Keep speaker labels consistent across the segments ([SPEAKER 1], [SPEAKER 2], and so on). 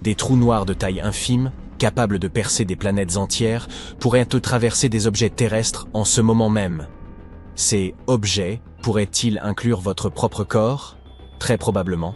[SPEAKER 1] Des trous noirs de taille infime, capables de percer des planètes entières, pourraient traverser des objets terrestres en ce moment même. Ces objets pourraient-ils inclure votre propre corps? Très probablement.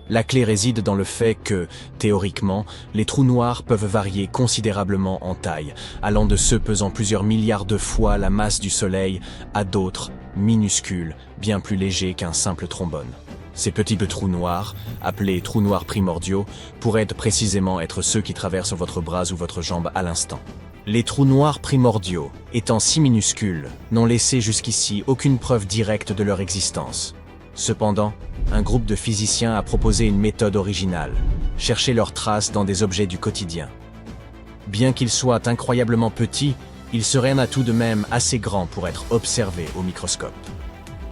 [SPEAKER 1] La clé réside dans le fait que, théoriquement, les trous noirs peuvent varier considérablement en taille, allant de ceux pesant plusieurs milliards de fois la masse du Soleil à d'autres, minuscules, bien plus légers qu'un simple trombone. Ces petits trous noirs, appelés trous noirs primordiaux, pourraient précisément être ceux qui traversent votre bras ou votre jambe à l'instant. Les trous noirs primordiaux, étant si minuscules, n'ont laissé jusqu'ici aucune preuve directe de leur existence. Cependant, un groupe de physiciens a proposé une méthode originale, chercher leurs traces dans des objets du quotidien. Bien qu'ils soient incroyablement petits, ils seraient tout de même assez grands pour être observés au microscope.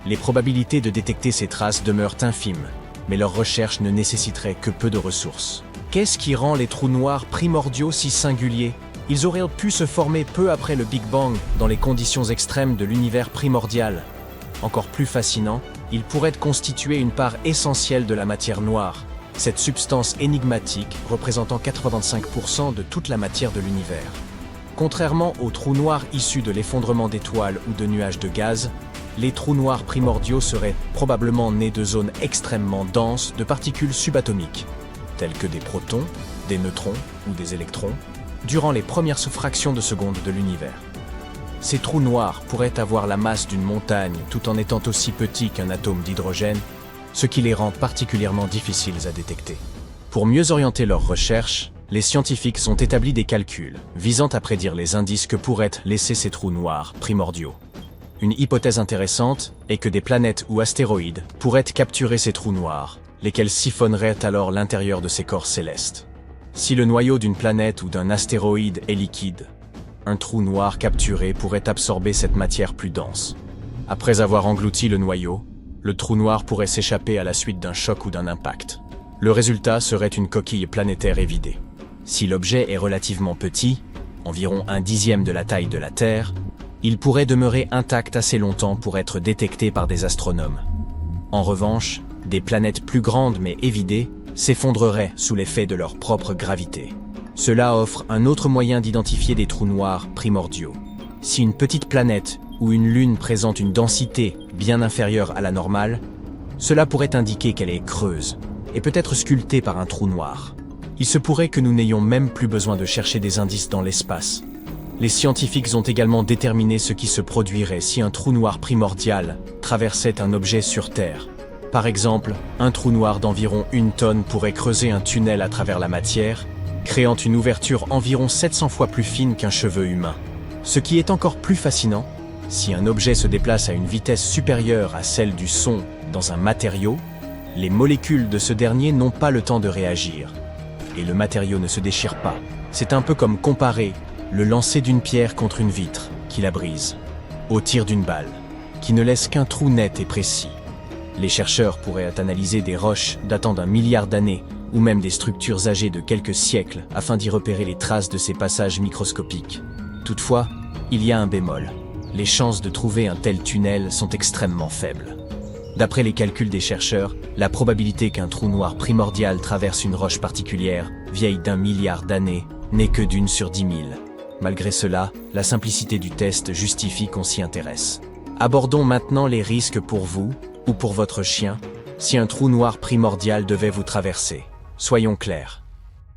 [SPEAKER 1] Les probabilités de détecter ces traces demeurent infimes, mais leur recherche ne nécessiterait que peu de ressources. Qu'est-ce qui rend les trous noirs primordiaux si singuliers? Ils auraient pu se former peu après le Big Bang, dans les conditions extrêmes de l'univers primordial. Encore plus fascinant, ils pourraient constituer une part essentielle de la matière noire, cette substance énigmatique représentant 85% de toute la matière de l'univers. Contrairement aux trous noirs issus de l'effondrement d'étoiles ou de nuages de gaz, les trous noirs primordiaux seraient probablement nés de zones extrêmement denses de particules subatomiques, telles que des protons, des neutrons ou des électrons, durant les premières fractions de seconde de l'univers. Ces trous noirs pourraient avoir la masse d'une montagne tout en étant aussi petits qu'un atome d'hydrogène, ce qui les rend particulièrement difficiles à détecter. Pour mieux orienter leurs recherches, les scientifiques ont établi des calculs visant à prédire les indices que pourraient laisser ces trous noirs primordiaux. Une hypothèse intéressante est que des planètes ou astéroïdes pourraient capturer ces trous noirs, lesquels siphonneraient alors l'intérieur de ces corps célestes. Si le noyau d'une planète ou d'un astéroïde est liquide, un trou noir capturé pourrait absorber cette matière plus dense. Après avoir englouti le noyau, le trou noir pourrait s'échapper à la suite d'un choc ou d'un impact. Le résultat serait une coquille planétaire évidée. Si l'objet est relativement petit, environ 1/10 de la taille de la Terre, il pourrait demeurer intact assez longtemps pour être détecté par des astronomes. En revanche, des planètes plus grandes mais évidées s'effondreraient sous l'effet de leur propre gravité. Cela offre un autre moyen d'identifier des trous noirs primordiaux. Si une petite planète ou une lune présente une densité bien inférieure à la normale, cela pourrait indiquer qu'elle est creuse et peut être sculptée par un trou noir. Il se pourrait que nous n'ayons même plus besoin de chercher des indices dans l'espace. Les scientifiques ont également déterminé ce qui se produirait si un trou noir primordial traversait un objet sur Terre. Par exemple, un trou noir d'environ 1 tonne pourrait creuser un tunnel à travers la matière, créant une ouverture environ 700 fois plus fine qu'un cheveu humain. Ce qui est encore plus fascinant, si un objet se déplace à une vitesse supérieure à celle du son dans un matériau, les molécules de ce dernier n'ont pas le temps de réagir, et le matériau ne se déchire pas. C'est un peu comme comparer le lancer d'une pierre contre une vitre qui la brise, au tir d'une balle, qui ne laisse qu'un trou net et précis. Les chercheurs pourraient analyser des roches datant d'1 milliard d'années ou même des structures âgées de quelques siècles afin d'y repérer les traces de ces passages microscopiques. Toutefois, il y a un bémol. Les chances de trouver un tel tunnel sont extrêmement faibles. D'après les calculs des chercheurs, la probabilité qu'un trou noir primordial traverse une roche particulière, vieille d'1 milliard d'années, n'est que d'1 sur 10 000. Malgré cela, la simplicité du test justifie qu'on s'y intéresse. Abordons maintenant les risques pour vous, ou pour votre chien, si un trou noir primordial devait vous traverser. Soyons clairs.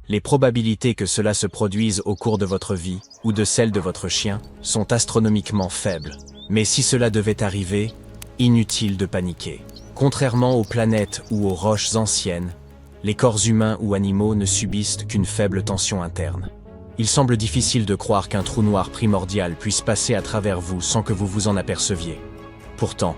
[SPEAKER 1] Les probabilités que cela se produise au cours de votre vie, ou de celle de votre chien, sont astronomiquement faibles. Mais si cela devait arriver, inutile de paniquer. Contrairement aux planètes ou aux roches anciennes, les corps humains ou animaux ne subissent qu'une faible tension interne. Il semble difficile de croire qu'un trou noir primordial puisse passer à travers vous sans que vous vous en aperceviez. Pourtant,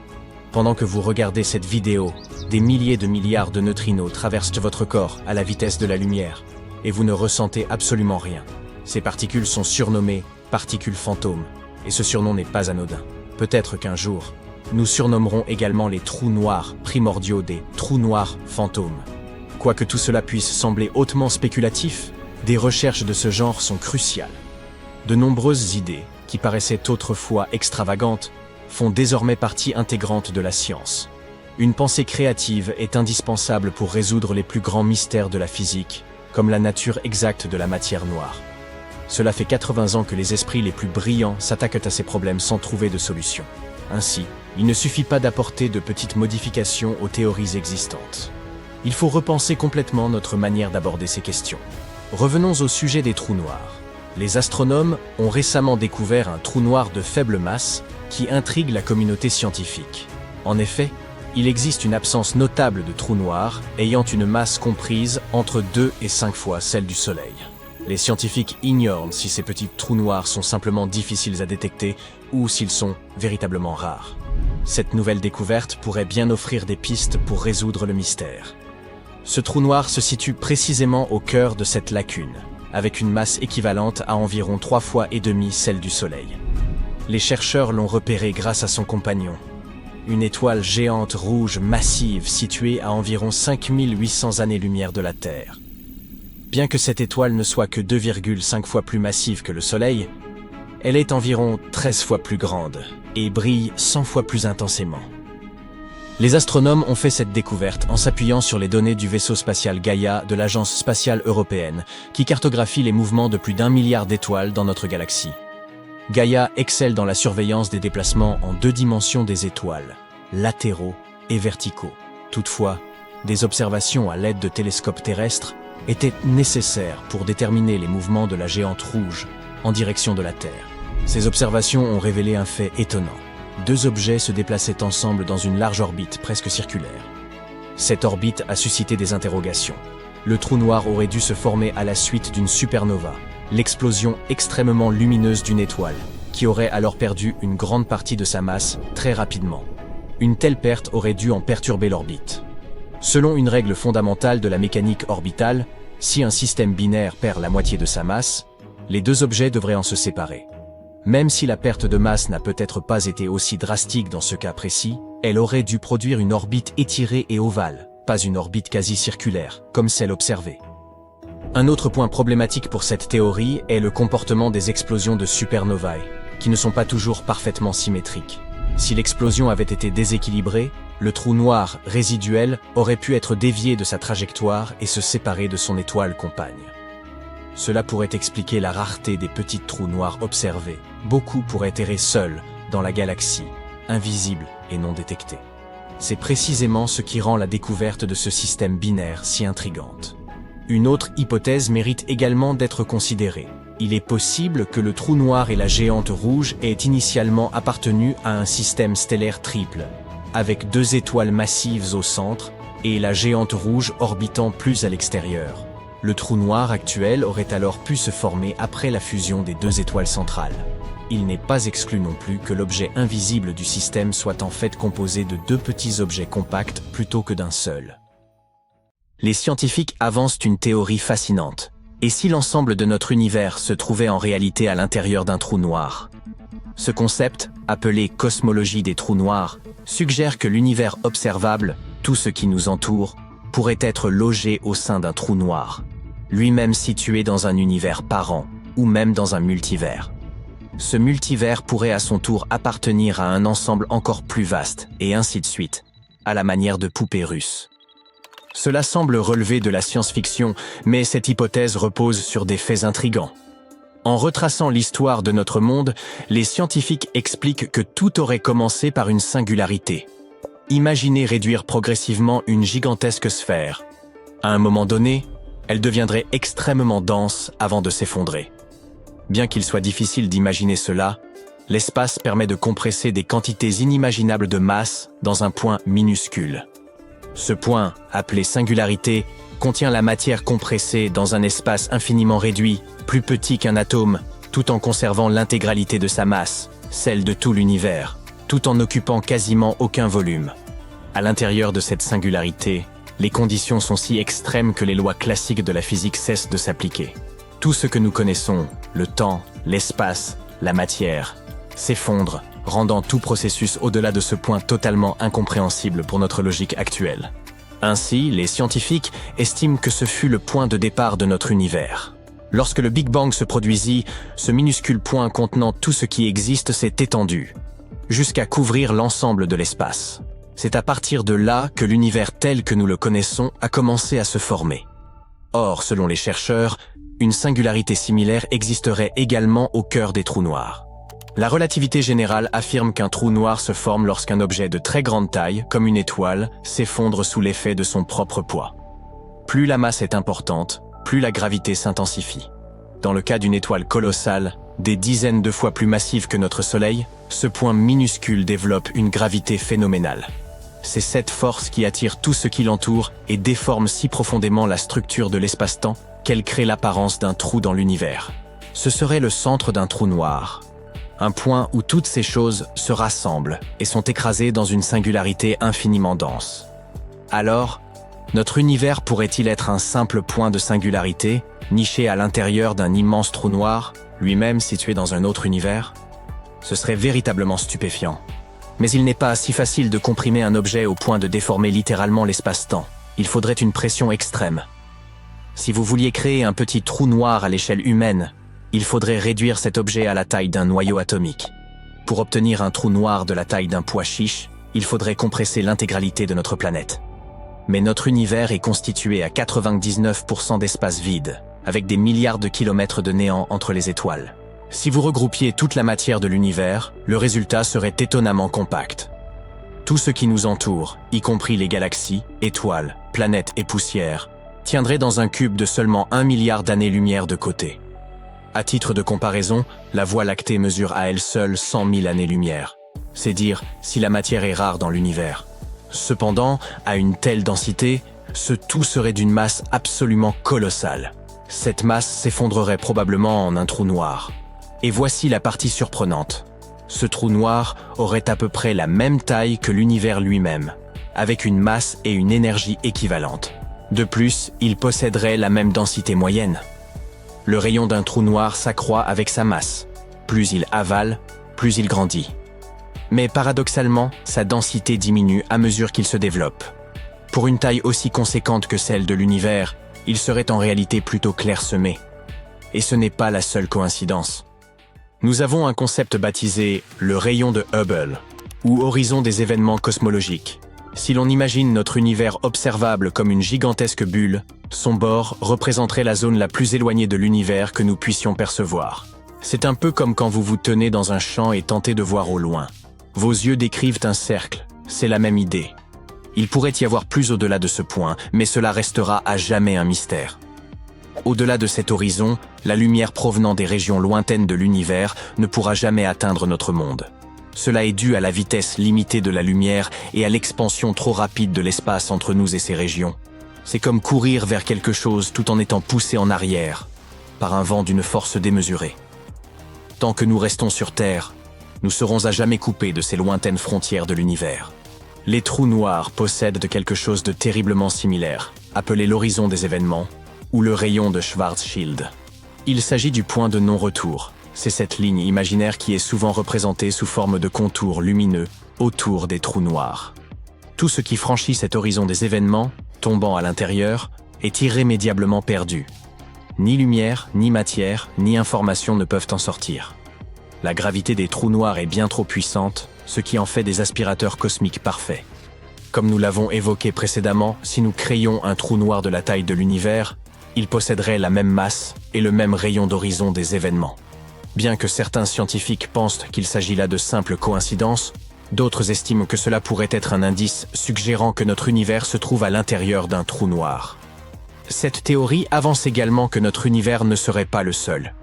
[SPEAKER 1] pendant que vous regardez cette vidéo, des milliers de milliards de neutrinos traversent votre corps à la vitesse de la lumière, et vous ne ressentez absolument rien. Ces particules sont surnommées particules fantômes, et ce surnom n'est pas anodin. Peut-être qu'un jour, nous surnommerons également les trous noirs primordiaux des trous noirs fantômes. Quoique tout cela puisse sembler hautement spéculatif, des recherches de ce genre sont cruciales. De nombreuses idées, qui paraissaient autrefois extravagantes, font désormais partie intégrante de la science. Une pensée créative est indispensable pour résoudre les plus grands mystères de la physique, comme la nature exacte de la matière noire. Cela fait 80 ans que les esprits les plus brillants s'attaquent à ces problèmes sans trouver de solution. Ainsi, il ne suffit pas d'apporter de petites modifications aux théories existantes. Il faut repenser complètement notre manière d'aborder ces questions. Revenons au sujet des trous noirs. Les astronomes ont récemment découvert un trou noir de faible masse qui intrigue la communauté scientifique. En effet, il existe une absence notable de trous noirs ayant une masse comprise entre 2 et 5 fois celle du Soleil. Les scientifiques ignorent si ces petits trous noirs sont simplement difficiles à détecter ou s'ils sont véritablement rares. Cette nouvelle découverte pourrait bien offrir des pistes pour résoudre le mystère. Ce trou noir se situe précisément au cœur de cette lacune, avec une masse équivalente à environ 3 fois et demi celle du Soleil. Les chercheurs l'ont repéré grâce à son compagnon, une étoile géante rouge massive située à environ 5800 années-lumière de la Terre. Bien que cette étoile ne soit que 2,5 fois plus massive que le Soleil, elle est environ 13 fois plus grande et brille 100 fois plus intensément. Les astronomes ont fait cette découverte en s'appuyant sur les données du vaisseau spatial Gaïa de l'Agence spatiale européenne, qui cartographie les mouvements de plus d'1 milliard d'étoiles dans notre galaxie. Gaïa excelle dans la surveillance des déplacements en 2 dimensions des étoiles, latéraux et verticaux. Toutefois, des observations à l'aide de télescopes terrestres étaient nécessaires pour déterminer les mouvements de la géante rouge en direction de la Terre. Ces observations ont révélé un fait étonnant. 2 objets se déplaçaient ensemble dans une large orbite presque circulaire. Cette orbite a suscité des interrogations. Le trou noir aurait dû se former à la suite d'une supernova, l'explosion extrêmement lumineuse d'une étoile, qui aurait alors perdu une grande partie de sa masse très rapidement. Une telle perte aurait dû en perturber l'orbite. Selon une règle fondamentale de la mécanique orbitale, si un système binaire perd la moitié de sa masse, les 2 objets devraient en se séparer. Même si la perte de masse n'a peut-être pas été aussi drastique dans ce cas précis, elle aurait dû produire une orbite étirée et ovale, pas une orbite quasi circulaire, comme celle observée. Un autre point problématique pour cette théorie est le comportement des explosions de supernovae, qui ne sont pas toujours parfaitement symétriques. Si l'explosion avait été déséquilibrée, le trou noir résiduel aurait pu être dévié de sa trajectoire et se séparer de son étoile compagne. Cela pourrait expliquer la rareté des petits trous noirs observés. Beaucoup pourraient errer seuls dans la galaxie, invisibles et non détectés. C'est précisément ce qui rend la découverte de ce système binaire si intrigante. Une autre hypothèse mérite également d'être considérée. Il est possible que le trou noir et la géante rouge aient initialement appartenu à un système stellaire triple, avec 2 étoiles massives au centre et la géante rouge orbitant plus à l'extérieur. Le trou noir actuel aurait alors pu se former après la fusion des 2 étoiles centrales. Il n'est pas exclu non plus que l'objet invisible du système soit en fait composé de 2 petits objets compacts plutôt que d'un seul. Les scientifiques avancent une théorie fascinante. Et si l'ensemble de notre univers se trouvait en réalité à l'intérieur d'un trou noir? Ce concept, appelé cosmologie des trous noirs, suggère que l'univers observable, tout ce qui nous entoure, pourrait être logé au sein d'un trou noir, lui-même situé dans un univers parent, ou même dans un multivers. Ce multivers pourrait à son tour appartenir à un ensemble encore plus vaste, et ainsi de suite, à la manière de poupées russes. Cela semble relever de la science-fiction, mais cette hypothèse repose sur des faits intrigants. En retraçant l'histoire de notre monde, les scientifiques expliquent que tout aurait commencé par une singularité. Imaginez réduire progressivement une gigantesque sphère. À un moment donné, elle deviendrait extrêmement dense avant de s'effondrer. Bien qu'il soit difficile d'imaginer cela, l'espace permet de compresser des quantités inimaginables de masse dans un point minuscule. Ce point, appelé singularité, contient la matière compressée dans un espace infiniment réduit, plus petit qu'un atome, tout en conservant l'intégralité de sa masse, celle de tout l'univers, tout en n'occupant quasiment aucun volume. À l'intérieur de cette singularité, les conditions sont si extrêmes que les lois classiques de la physique cessent de s'appliquer. Tout ce que nous connaissons, le temps, l'espace, la matière, s'effondre, rendant tout processus au-delà de ce point totalement incompréhensible pour notre logique actuelle. Ainsi, les scientifiques estiment que ce fut le point de départ de notre univers. Lorsque le Big Bang se produisit, ce minuscule point contenant tout ce qui existe s'est étendu, jusqu'à couvrir l'ensemble de l'espace. C'est à partir de là que l'univers tel que nous le connaissons a commencé à se former. Or, selon les chercheurs, une singularité similaire existerait également au cœur des trous noirs. La relativité générale affirme qu'un trou noir se forme lorsqu'un objet de très grande taille, comme une étoile, s'effondre sous l'effet de son propre poids. Plus la masse est importante, plus la gravité s'intensifie. Dans le cas d'une étoile colossale, des dizaines de fois plus massive que notre Soleil, ce point minuscule développe une gravité phénoménale. C'est cette force qui attire tout ce qui l'entoure et déforme si profondément la structure de l'espace-temps qu'elle crée l'apparence d'un trou dans l'univers. Ce serait le centre d'un trou noir. Un point où toutes ces choses se rassemblent et sont écrasées dans une singularité infiniment dense. Alors, notre univers pourrait-il être un simple point de singularité, niché à l'intérieur d'un immense trou noir, lui-même situé dans un autre univers? Ce serait véritablement stupéfiant. Mais il n'est pas si facile de comprimer un objet au point de déformer littéralement l'espace-temps. Il faudrait une pression extrême. Si vous vouliez créer un petit trou noir à l'échelle humaine, il faudrait réduire cet objet à la taille d'un noyau atomique. Pour obtenir un trou noir de la taille d'un pois chiche, il faudrait compresser l'intégralité de notre planète. Mais notre univers est constitué à 99% d'espace vide, avec des milliards de kilomètres de néant entre les étoiles. Si vous regroupiez toute la matière de l'univers, le résultat serait étonnamment compact. Tout ce qui nous entoure, y compris les galaxies, étoiles, planètes et poussières, tiendrait dans un cube de seulement 1 milliard d'années-lumière de côté. À titre de comparaison, la Voie lactée mesure à elle seule 100 000 années-lumière. C'est dire si la matière est rare dans l'univers. Cependant, à une telle densité, ce tout serait d'une masse absolument colossale. Cette masse s'effondrerait probablement en un trou noir. Et voici la partie surprenante. Ce trou noir aurait à peu près la même taille que l'univers lui-même, avec une masse et une énergie équivalentes. De plus, il posséderait la même densité moyenne. Le rayon d'un trou noir s'accroît avec sa masse. Plus il avale, plus il grandit. Mais paradoxalement, sa densité diminue à mesure qu'il se développe. Pour une taille aussi conséquente que celle de l'univers, il serait en réalité plutôt clairsemé. Et ce n'est pas la seule coïncidence. Nous avons un concept baptisé le rayon de Hubble, ou horizon des événements cosmologiques. Si l'on imagine notre univers observable comme une gigantesque bulle, son bord représenterait la zone la plus éloignée de l'univers que nous puissions percevoir. C'est un peu comme quand vous vous tenez dans un champ et tentez de voir au loin. Vos yeux décrivent un cercle, c'est la même idée. Il pourrait y avoir plus au-delà de ce point, mais cela restera à jamais un mystère. Au-delà de cet horizon, la lumière provenant des régions lointaines de l'univers ne pourra jamais atteindre notre monde. Cela est dû à la vitesse limitée de la lumière et à l'expansion trop rapide de l'espace entre nous et ces régions. C'est comme courir vers quelque chose tout en étant poussé en arrière, par un vent d'une force démesurée. Tant que nous restons sur Terre, nous serons à jamais coupés de ces lointaines frontières de l'univers. Les trous noirs possèdent quelque chose de terriblement similaire, appelé l'horizon des événements, ou le rayon de Schwarzschild. Il s'agit du point de non-retour. C'est cette ligne imaginaire qui est souvent représentée sous forme de contours lumineux autour des trous noirs. Tout ce qui franchit cet horizon des événements, tombant à l'intérieur, est irrémédiablement perdu. Ni lumière, ni matière, ni information ne peuvent en sortir. La gravité des trous noirs est bien trop puissante, ce qui en fait des aspirateurs cosmiques parfaits. Comme nous l'avons évoqué précédemment, si nous créions un trou noir de la taille de l'univers, il posséderait la même masse et le même rayon d'horizon des événements. Bien que certains scientifiques pensent qu'il s'agit là de simples coïncidences, d'autres estiment que cela pourrait être un indice suggérant que notre univers se trouve à l'intérieur d'un trou noir. Cette théorie avance également que notre univers ne serait pas le seul.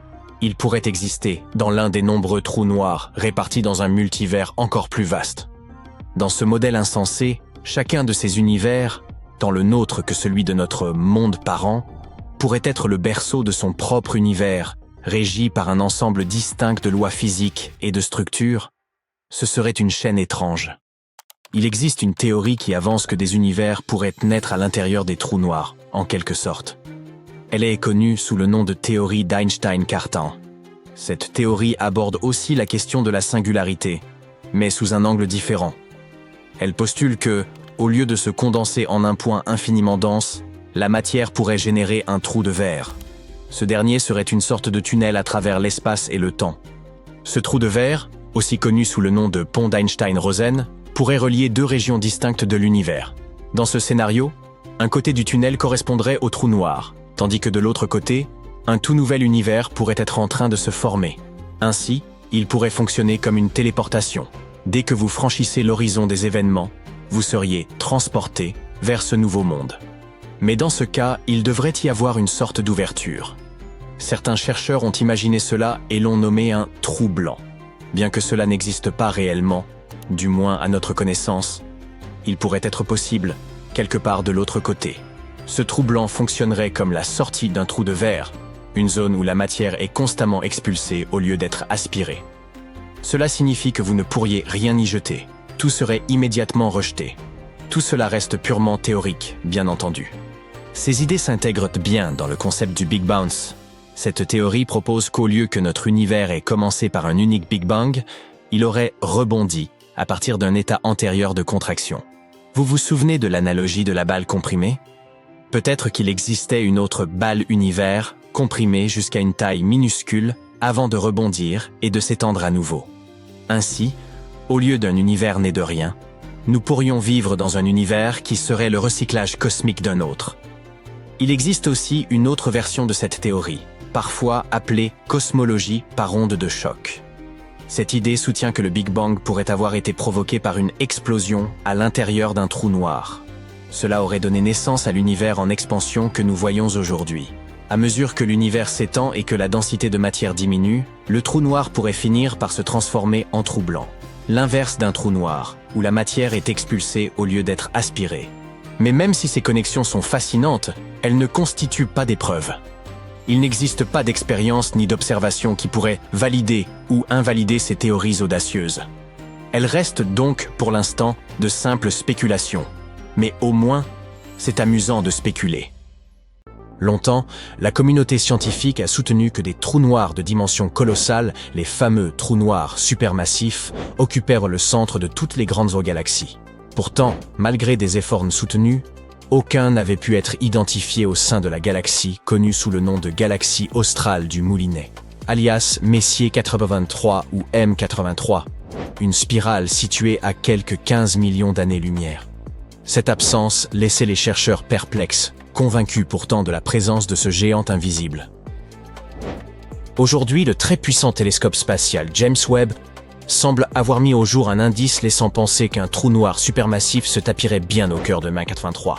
[SPEAKER 1] Il pourrait exister dans l'un des nombreux trous noirs répartis dans un multivers encore plus vaste. Dans ce modèle insensé, chacun de ces univers, tant le nôtre que celui de notre monde parent, pourrait être le berceau de son propre univers, régi par un ensemble distinct de lois physiques et de structures. Ce serait une chaîne étrange. Il existe une théorie qui avance que des univers pourraient naître à l'intérieur des trous noirs, en quelque sorte. Elle est connue sous le nom de théorie d'Einstein-Cartan. Cette théorie aborde aussi la question de la singularité, mais sous un angle différent. Elle postule que, au lieu de se condenser en un point infiniment dense, la matière pourrait générer un trou de verre. Ce dernier serait une sorte de tunnel à travers l'espace et le temps. Ce trou de verre, aussi connu sous le nom de pont d'Einstein-Rosen, pourrait relier deux régions distinctes de l'univers. Dans ce scénario, un côté du tunnel correspondrait au trou noir, tandis que de l'autre côté, un tout nouvel univers pourrait être en train de se former. Ainsi, il pourrait fonctionner comme une téléportation. Dès que vous franchissez l'horizon des événements, vous seriez transporté vers ce nouveau monde. Mais dans ce cas, il devrait y avoir une sorte d'ouverture. Certains chercheurs ont imaginé cela et l'ont nommé un trou blanc. Bien que cela n'existe pas réellement, du moins à notre connaissance, il pourrait être possible, quelque part de l'autre côté. Ce trou blanc fonctionnerait comme la sortie d'un trou de verre, une zone où la matière est constamment expulsée au lieu d'être aspirée. Cela signifie que vous ne pourriez rien y jeter. Tout serait immédiatement rejeté. Tout cela reste purement théorique, bien entendu. Ces idées s'intègrent bien dans le concept du Big Bounce. Cette théorie propose qu'au lieu que notre univers ait commencé par un unique Big Bang, il aurait rebondi à partir d'un état antérieur de contraction. Vous vous souvenez de l'analogie de la balle comprimée? Peut-être qu'il existait une autre balle univers, comprimée jusqu'à une taille minuscule, avant de rebondir et de s'étendre à nouveau. Ainsi, au lieu d'un univers né de rien, nous pourrions vivre dans un univers qui serait le recyclage cosmique d'un autre. Il existe aussi une autre version de cette théorie, parfois appelée cosmologie par onde de choc. Cette idée soutient que le Big Bang pourrait avoir été provoqué par une explosion à l'intérieur d'un trou noir. Cela aurait donné naissance à l'univers en expansion que nous voyons aujourd'hui. À mesure que l'univers s'étend et que la densité de matière diminue, le trou noir pourrait finir par se transformer en trou blanc. L'inverse d'un trou noir, où la matière est expulsée au lieu d'être aspirée. Mais même si ces connexions sont fascinantes, elles ne constituent pas des preuves. Il n'existe pas d'expérience ni d'observation qui pourrait valider ou invalider ces théories audacieuses. Elles restent donc, pour l'instant, de simples spéculations. Mais au moins, c'est amusant de spéculer. Longtemps, la communauté scientifique a soutenu que des trous noirs de dimension colossale, les fameux trous noirs supermassifs, occupèrent le centre de toutes les grandes galaxies. Pourtant, malgré des efforts soutenus, aucun n'avait pu être identifié au sein de la galaxie connue sous le nom de galaxie australe du Moulinet, alias Messier 83 ou M83, une spirale située à quelques 15 millions d'années-lumière. Cette absence laissait les chercheurs perplexes, convaincus pourtant de la présence de ce géant invisible. Aujourd'hui, le très puissant télescope spatial James Webb semble avoir mis au jour un indice laissant penser qu'un trou noir supermassif se tapirait bien au cœur de M83.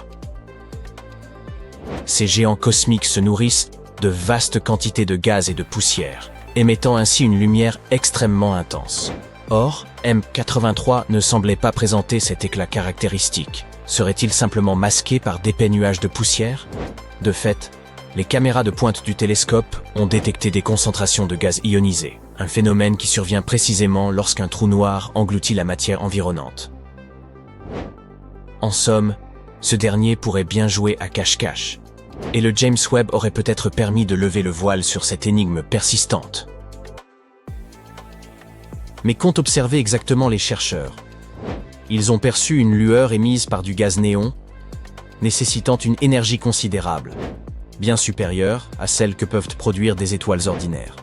[SPEAKER 1] Ces géants cosmiques se nourrissent de vastes quantités de gaz et de poussière, émettant ainsi une lumière extrêmement intense. Or, M83 ne semblait pas présenter cet éclat caractéristique. Serait-il simplement masqué par d'épais nuages de poussière? De fait, les caméras de pointe du télescope ont détecté des concentrations de gaz ionisé, un phénomène qui survient précisément lorsqu'un trou noir engloutit la matière environnante. En somme, ce dernier pourrait bien jouer à cache-cache, et le James Webb aurait peut-être permis de lever le voile sur cette énigme persistante. Mais qu'ont observé exactement les chercheurs? Ils ont perçu une lueur émise par du gaz néon, nécessitant une énergie considérable, bien supérieure à celle que peuvent produire des étoiles ordinaires.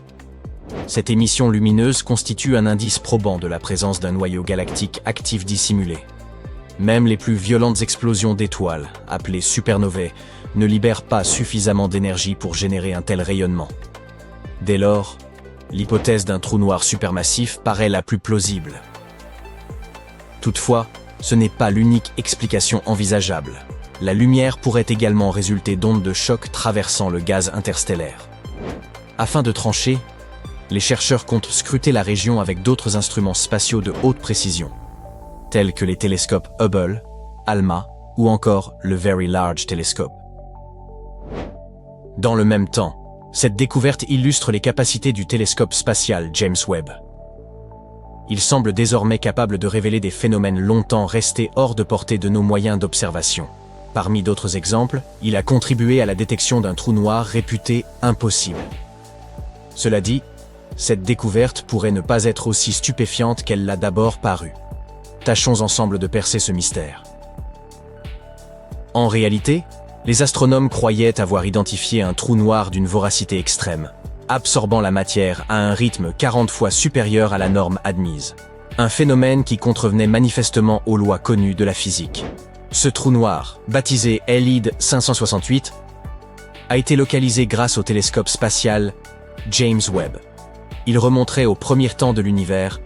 [SPEAKER 1] Cette émission lumineuse constitue un indice probant de la présence d'un noyau galactique actif dissimulé. Même les plus violentes explosions d'étoiles, appelées supernovae, ne libèrent pas suffisamment d'énergie pour générer un tel rayonnement. Dès lors, l'hypothèse d'un trou noir supermassif paraît la plus plausible. Toutefois, ce n'est pas l'unique explication envisageable. La lumière pourrait également résulter d'ondes de choc traversant le gaz interstellaire. Afin de trancher, les chercheurs comptent scruter la région avec d'autres instruments spatiaux de haute précision, tels que les télescopes Hubble, ALMA ou encore le Very Large Telescope. Dans le même temps, cette découverte illustre les capacités du télescope spatial James Webb. Il semble désormais capable de révéler des phénomènes longtemps restés hors de portée de nos moyens d'observation. Parmi d'autres exemples, il a contribué à la détection d'un trou noir réputé impossible. Cela dit, cette découverte pourrait ne pas être aussi stupéfiante qu'elle l'a d'abord paru. Tâchons ensemble de percer ce mystère. En réalité, les astronomes croyaient avoir identifié un trou noir d'une voracité extrême, absorbant la matière à un rythme 40 fois supérieur à la norme admise. Un phénomène qui contrevenait manifestement aux lois connues de la physique. Ce trou noir, baptisé LID 568, a été localisé grâce au télescope spatial James Webb. Il remonterait au premier temps de l'univers,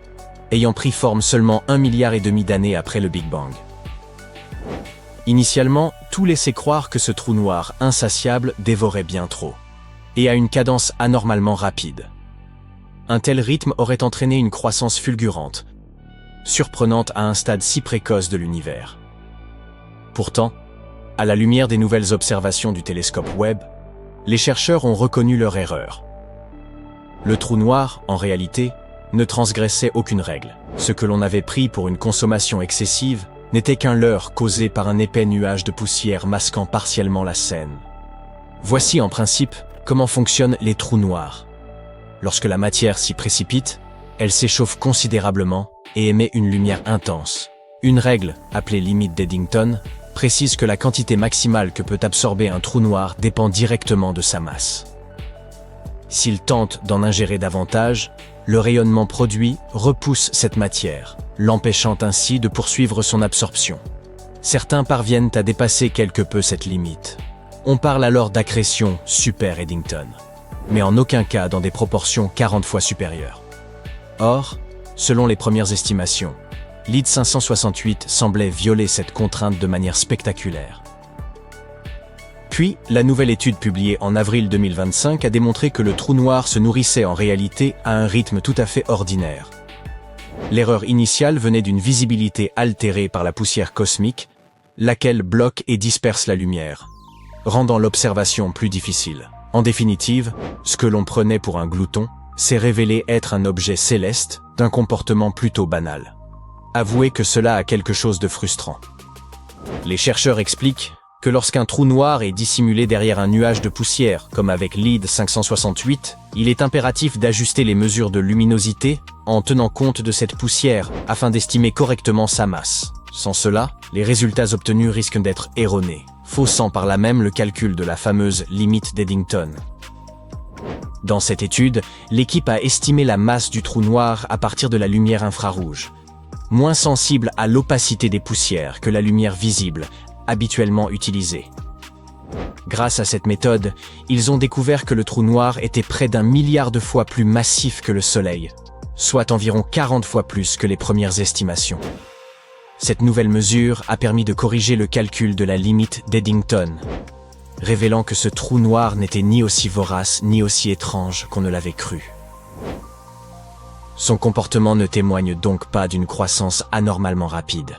[SPEAKER 1] ayant pris forme seulement 1,5 milliard d'années après le Big Bang. Initialement, tout laissait croire que ce trou noir insatiable dévorait bien trop, et à une cadence anormalement rapide. Un tel rythme aurait entraîné une croissance fulgurante, surprenante à un stade si précoce de l'univers. Pourtant, à la lumière des nouvelles observations du télescope Webb, les chercheurs ont reconnu leur erreur. Le trou noir, en réalité, ne transgressait aucune règle. Ce que l'on avait pris pour une consommation excessive n'était qu'un leurre causé par un épais nuage de poussière masquant partiellement la scène. Voici en principe comment fonctionnent les trous noirs. Lorsque la matière s'y précipite, elle s'échauffe considérablement et émet une lumière intense. Une règle, appelée limite d'Eddington, précise que la quantité maximale que peut absorber un trou noir dépend directement de sa masse. S'il tente d'en ingérer davantage, le rayonnement produit repousse cette matière, l'empêchant ainsi de poursuivre son absorption. Certains parviennent à dépasser quelque peu cette limite. On parle alors d'accrétion super Eddington, mais en aucun cas dans des proportions 40 fois supérieures. Or, selon les premières estimations, LEED 568 semblait violer cette contrainte de manière spectaculaire. Puis, la nouvelle étude publiée en avril 2025 a démontré que le trou noir se nourrissait en réalité à un rythme tout à fait ordinaire. L'erreur initiale venait d'une visibilité altérée par la poussière cosmique, laquelle bloque et disperse la lumière, rendant l'observation plus difficile. En définitive, ce que l'on prenait pour un glouton s'est révélé être un objet céleste d'un comportement plutôt banal. Avouez que cela a quelque chose de frustrant. Les chercheurs expliquent que lorsqu'un trou noir est dissimulé derrière un nuage de poussière, comme avec LEED 568, il est impératif d'ajuster les mesures de luminosité en tenant compte de cette poussière afin d'estimer correctement sa masse. Sans cela, les résultats obtenus risquent d'être erronés, faussant par là même le calcul de la fameuse limite d'Eddington. Dans cette étude, l'équipe a estimé la masse du trou noir à partir de la lumière infrarouge, moins sensible à l'opacité des poussières que la lumière visible, habituellement utilisée. Grâce à cette méthode, ils ont découvert que le trou noir était près d'1 milliard de fois plus massif que le Soleil, soit environ 40 fois plus que les premières estimations. Cette nouvelle mesure a permis de corriger le calcul de la limite d'Eddington, révélant que ce trou noir n'était ni aussi vorace ni aussi étrange qu'on ne l'avait cru. Son comportement ne témoigne donc pas d'une croissance anormalement rapide.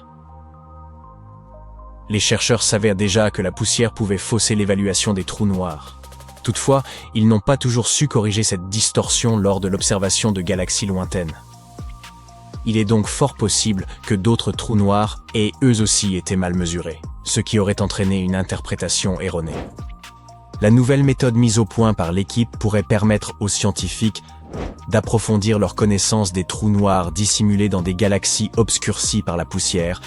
[SPEAKER 1] Les chercheurs savaient déjà que la poussière pouvait fausser l'évaluation des trous noirs. Toutefois, ils n'ont pas toujours su corriger cette distorsion lors de l'observation de galaxies lointaines. Il est donc fort possible que d'autres trous noirs aient eux aussi été mal mesurés, ce qui aurait entraîné une interprétation erronée. La nouvelle méthode mise au point par l'équipe pourrait permettre aux scientifiques d'approfondir leur connaissance des trous noirs dissimulés dans des galaxies obscurcies par la poussière,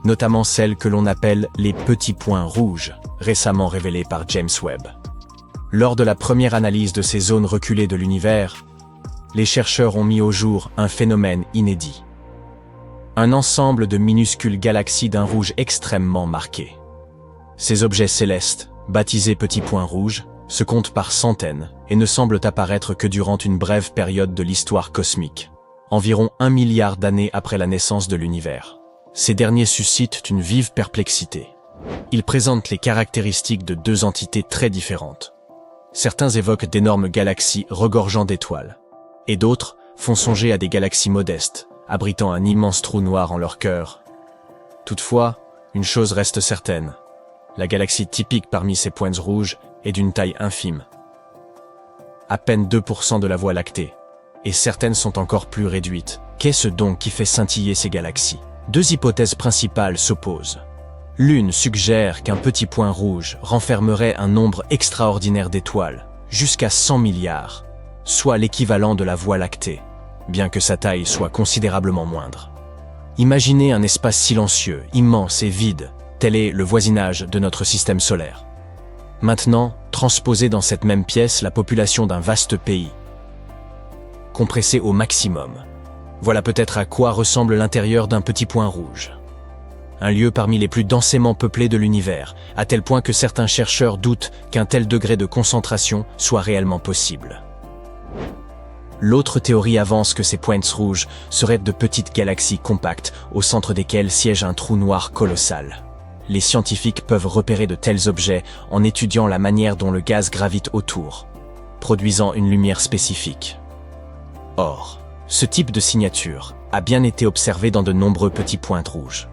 [SPEAKER 1] notamment celles que l'on appelle les petits points rouges, récemment révélés par James Webb. Lors de la première analyse de ces zones reculées de l'univers, les chercheurs ont mis au jour un phénomène inédit. Un ensemble de minuscules galaxies d'un rouge extrêmement marqué. Ces objets célestes, baptisés petits points rouges, se comptent par centaines et ne semblent apparaître que durant une brève période de l'histoire cosmique, environ 1 milliard d'années après la naissance de l'univers. Ces derniers suscitent une vive perplexité. Ils présentent les caractéristiques de deux entités très différentes. Certains évoquent d'énormes galaxies regorgeant d'étoiles, et d'autres font songer à des galaxies modestes, abritant un immense trou noir en leur cœur. Toutefois, une chose reste certaine. La galaxie typique parmi ces points rouges est d'une taille infime. À peine 2% de la Voie lactée, et certaines sont encore plus réduites. Qu'est-ce donc qui fait scintiller ces galaxies ? Deux hypothèses principales s'opposent. L'une suggère qu'un petit point rouge renfermerait un nombre extraordinaire d'étoiles, jusqu'à 100 milliards, soit l'équivalent de la Voie lactée, bien que sa taille soit considérablement moindre. Imaginez un espace silencieux, immense et vide, tel est le voisinage de notre système solaire. Maintenant, transposez dans cette même pièce la population d'un vaste pays, compressée au maximum. Voilà peut-être à quoi ressemble l'intérieur d'un petit point rouge. un lieu parmi les plus densément peuplés de l'univers, à tel point que certains chercheurs doutent qu'un tel degré de concentration soit réellement possible. L'autre théorie avance que ces pointes rouges seraient de petites galaxies compactes au centre desquelles siège un trou noir colossal. Les scientifiques peuvent repérer de tels objets en étudiant la manière dont le gaz gravite autour, produisant une lumière spécifique. Or, ce type de signature a bien été observé dans de nombreux petits points rouges.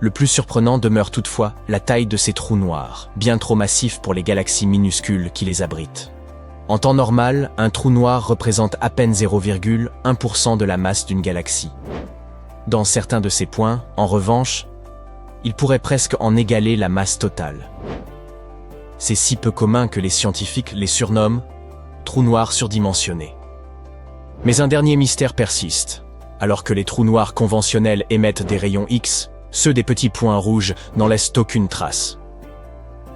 [SPEAKER 1] Le plus surprenant demeure toutefois la taille de ces trous noirs, bien trop massifs pour les galaxies minuscules qui les abritent. En temps normal, un trou noir représente à peine 0,1% de la masse d'une galaxie. Dans certains de ces points, en revanche, il pourrait presque en égaler la masse totale. C'est si peu commun que les scientifiques les surnomment « trous noirs surdimensionnés ». Mais un dernier mystère persiste. Alors que les trous noirs conventionnels émettent des rayons X, ceux des petits points rouges n'en laissent aucune trace.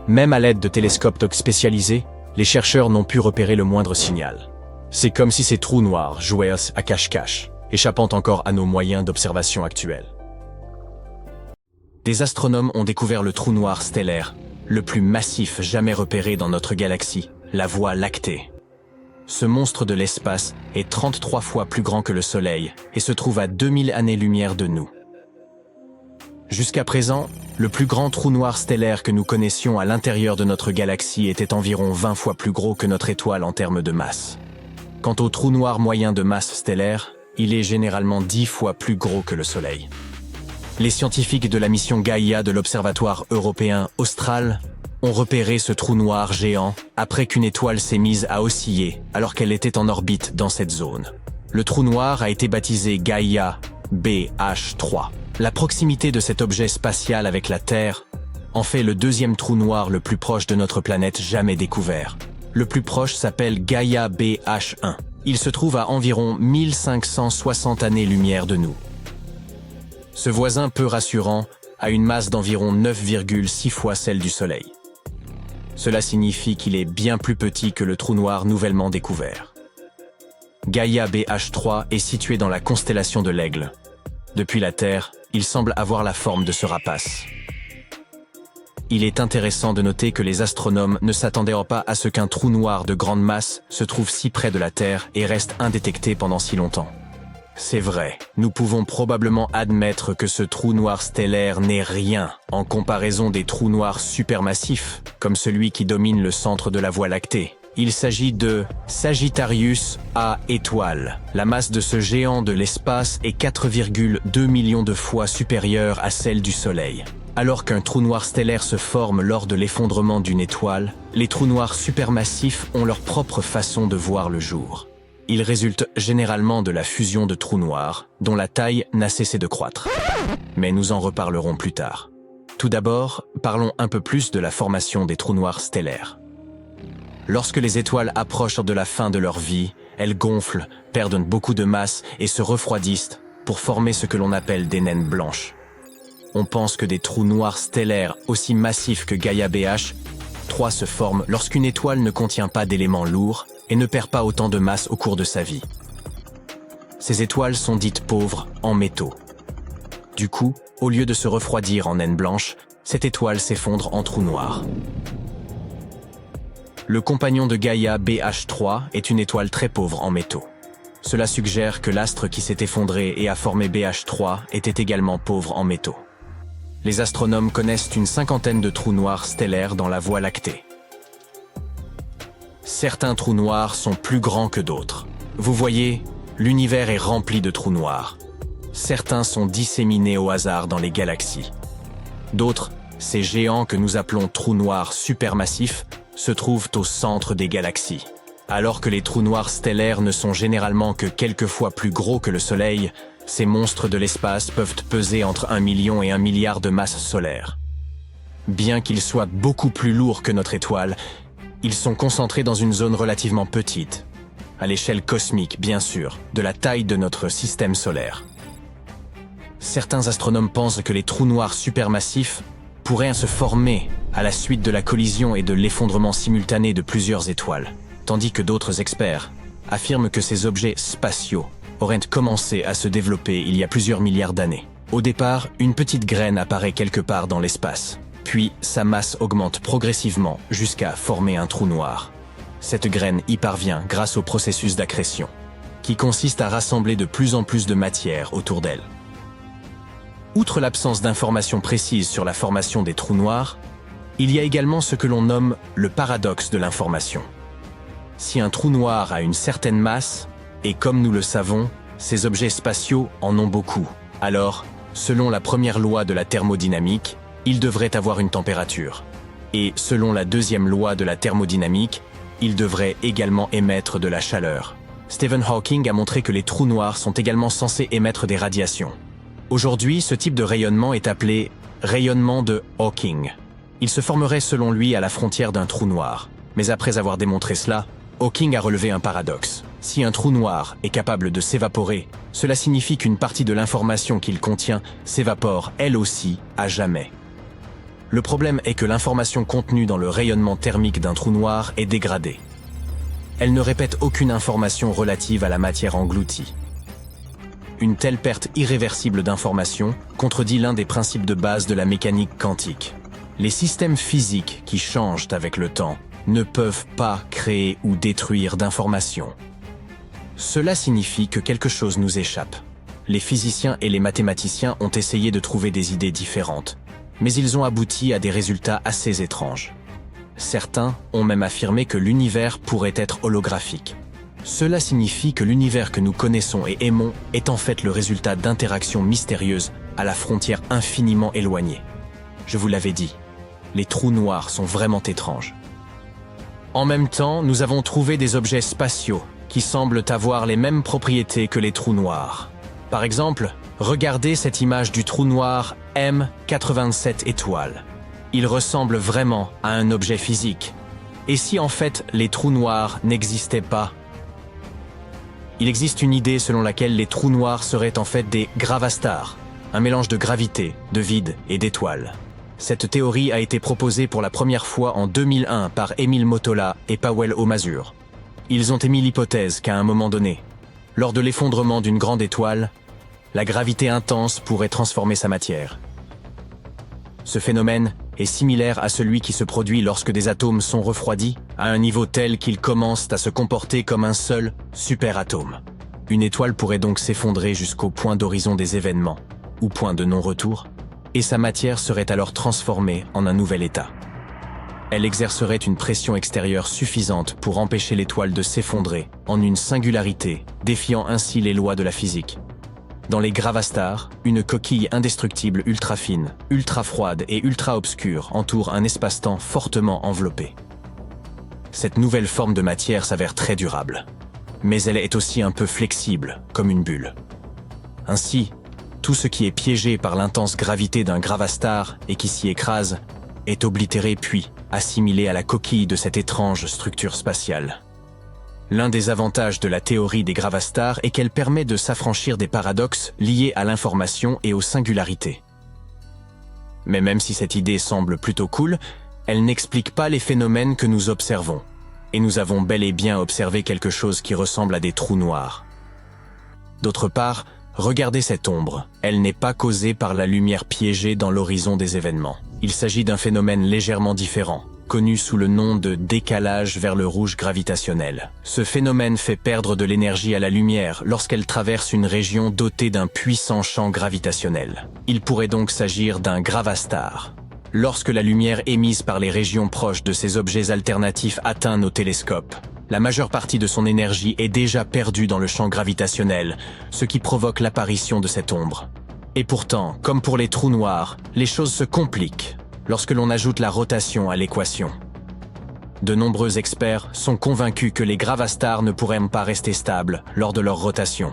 [SPEAKER 1] Même à l'aide de télescopes spécialisés, les chercheurs n'ont pu repérer le moindre signal. C'est comme si ces trous noirs jouaient à cache-cache, échappant encore à nos moyens d'observation actuels. Des astronomes ont découvert le trou noir stellaire, le plus massif jamais repéré dans notre galaxie, la Voie lactée. Ce monstre de l'espace est 33 fois plus grand que le Soleil et se trouve à 2000 années-lumière de nous. Jusqu'à présent, le plus grand trou noir stellaire que nous connaissions à l'intérieur de notre galaxie était environ 20 fois plus gros que notre étoile en termes de masse. Quant au trou noir moyen de masse stellaire, il est généralement 10 fois plus gros que le Soleil. Les scientifiques de la mission Gaïa de l'Observatoire européen austral ont repéré ce trou noir géant après qu'une étoile s'est mise à osciller alors qu'elle était en orbite dans cette zone. Le trou noir a été baptisé Gaïa BH3. La proximité de cet objet spatial avec la Terre en fait le deuxième trou noir le plus proche de notre planète jamais découvert. Le plus proche s'appelle Gaïa BH1. Il se trouve à environ 1560 années-lumière de nous. Ce voisin peu rassurant a une masse d'environ 9,6 fois celle du Soleil. Cela signifie qu'il est bien plus petit que le trou noir nouvellement découvert. Gaïa BH3 est situé dans la constellation de l'Aigle. Depuis la Terre, il semble avoir la forme de ce rapace. Il est intéressant de noter que les astronomes ne s'attendaient pas à ce qu'un trou noir de grande masse se trouve si près de la Terre et reste indétecté pendant si longtemps. C'est vrai, nous pouvons probablement admettre que ce trou noir stellaire n'est rien en comparaison des trous noirs supermassifs, comme celui qui domine le centre de la Voie lactée. Il s'agit de Sagittarius A étoile. La masse de ce géant de l'espace est 4,2 millions de fois supérieure à celle du Soleil. Alors qu'un trou noir stellaire se forme lors de l'effondrement d'une étoile, les trous noirs supermassifs ont leur propre façon de voir le jour. Ils résultent généralement de la fusion de trous noirs, dont la taille n'a cessé de croître. Mais nous en reparlerons plus tard. Tout d'abord, parlons un peu plus de la formation des trous noirs stellaires. Lorsque les étoiles approchent de la fin de leur vie, elles gonflent, perdent beaucoup de masse et se refroidissent pour former ce que l'on appelle des naines blanches. On pense que des trous noirs stellaires aussi massifs que Gaïa BH3 se forment lorsqu'une étoile ne contient pas d'éléments lourds et ne perd pas autant de masse au cours de sa vie. Ces étoiles sont dites pauvres en métaux. Du coup, au lieu de se refroidir en naine blanche, cette étoile s'effondre en trou noir. Le compagnon de Gaïa BH3 est une étoile très pauvre en métaux. Cela suggère que l'astre qui s'est effondré et a formé BH3 était également pauvre en métaux. Les astronomes connaissent une cinquantaine de trous noirs stellaires dans la Voie lactée. Certains trous noirs sont plus grands que d'autres. Vous voyez, l'univers est rempli de trous noirs. Certains sont disséminés au hasard dans les galaxies. D'autres, ces géants que nous appelons trous noirs supermassifs, se trouvent au centre des galaxies. Alors que les trous noirs stellaires ne sont généralement que quelques fois plus gros que le Soleil, ces monstres de l'espace peuvent peser entre 1 million et 1 milliard de masses solaires. Bien qu'ils soient beaucoup plus lourds que notre étoile, ils sont concentrés dans une zone relativement petite, à l'échelle cosmique bien sûr, de la taille de notre système solaire. Certains astronomes pensent que les trous noirs supermassifs pourraient se former à la suite de la collision et de l'effondrement simultané de plusieurs étoiles, tandis que d'autres experts affirment que ces objets spatiaux auraient commencé à se développer il y a plusieurs milliards d'années. Au départ, une petite graine apparaît quelque part dans l'espace. Puis, sa masse augmente progressivement jusqu'à former un trou noir. Cette graine y parvient grâce au processus d'accrétion, qui consiste à rassembler de plus en plus de matière autour d'elle. Outre l'absence d'informations précises sur la formation des trous noirs, il y a également ce que l'on nomme le paradoxe de l'information. Si un trou noir a une certaine masse, et comme nous le savons, ces objets spatiaux en ont beaucoup, alors, selon la première loi de la thermodynamique, il devrait avoir une température. Et selon la deuxième loi de la thermodynamique, il devrait également émettre de la chaleur. Stephen Hawking a montré que les trous noirs sont également censés émettre des radiations. Aujourd'hui, ce type de rayonnement est appelé rayonnement de Hawking. Il se formerait selon lui à la frontière d'un trou noir. Mais après avoir démontré cela, Hawking a relevé un paradoxe. Si un trou noir est capable de s'évaporer, cela signifie qu'une partie de l'information qu'il contient s'évapore elle aussi à jamais. Le problème est que l'information contenue dans le rayonnement thermique d'un trou noir est dégradée. Elle ne répète aucune information relative à la matière engloutie. Une telle perte irréversible d'information contredit l'un des principes de base de la mécanique quantique. Les systèmes physiques qui changent avec le temps ne peuvent pas créer ou détruire d'informations. Cela signifie que quelque chose nous échappe. Les physiciens et les mathématiciens ont essayé de trouver des idées différentes, mais ils ont abouti à des résultats assez étranges. Certains ont même affirmé que l'univers pourrait être holographique. Cela signifie que l'univers que nous connaissons et aimons est en fait le résultat d'interactions mystérieuses à la frontière infiniment éloignée. Je vous l'avais dit, les trous noirs sont vraiment étranges. En même temps, nous avons trouvé des objets spatiaux qui semblent avoir les mêmes propriétés que les trous noirs. Par exemple, regardez cette image du trou noir M87 étoiles. Il ressemble vraiment à un objet physique. Et si en fait les trous noirs n'existaient pas? Il existe une idée selon laquelle les trous noirs seraient en fait des gravastars, un mélange de gravité, de vide et d'étoiles. Cette théorie a été proposée pour la première fois en 2001 par Émile Motola et Powell O'Masur. Ils ont émis l'hypothèse qu'à un moment donné, lors de l'effondrement d'une grande étoile, la gravité intense pourrait transformer sa matière. Ce phénomène est similaire à celui qui se produit lorsque des atomes sont refroidis à un niveau tel qu'ils commencent à se comporter comme un seul superatome. Une étoile pourrait donc s'effondrer jusqu'au point d'horizon des événements, ou point de non-retour, et sa matière serait alors transformée en un nouvel état. Elle exercerait une pression extérieure suffisante pour empêcher l'étoile de s'effondrer en une singularité, défiant ainsi les lois de la physique. Dans les gravastars, une coquille indestructible ultra fine, ultra froide et ultra obscure entoure un espace-temps fortement enveloppé. Cette nouvelle forme de matière s'avère très durable, mais elle est aussi un peu flexible, comme une bulle. Ainsi, tout ce qui est piégé par l'intense gravité d'un gravastar et qui s'y écrase est oblitéré puis assimilé à la coquille de cette étrange structure spatiale. L'un des avantages de la théorie des gravastars est qu'elle permet de s'affranchir des paradoxes liés à l'information et aux singularités. Mais même si cette idée semble plutôt cool, elle n'explique pas les phénomènes que nous observons. Et nous avons bel et bien observé quelque chose qui ressemble à des trous noirs. D'autre part, regardez cette ombre. Elle n'est pas causée par la lumière piégée dans l'horizon des événements. Il s'agit d'un phénomène légèrement différent, connu sous le nom de décalage vers le rouge gravitationnel. Ce phénomène fait perdre de l'énergie à la lumière lorsqu'elle traverse une région dotée d'un puissant champ gravitationnel. Il pourrait donc s'agir d'un gravastar. Lorsque la lumière émise par les régions proches de ces objets alternatifs atteint nos télescopes, la majeure partie de son énergie est déjà perdue dans le champ gravitationnel, ce qui provoque l'apparition de cette ombre. Et pourtant, comme pour les trous noirs, les choses se compliquent lorsque l'on ajoute la rotation à l'équation. De nombreux experts sont convaincus que les gravastars ne pourraient pas rester stables lors de leur rotation.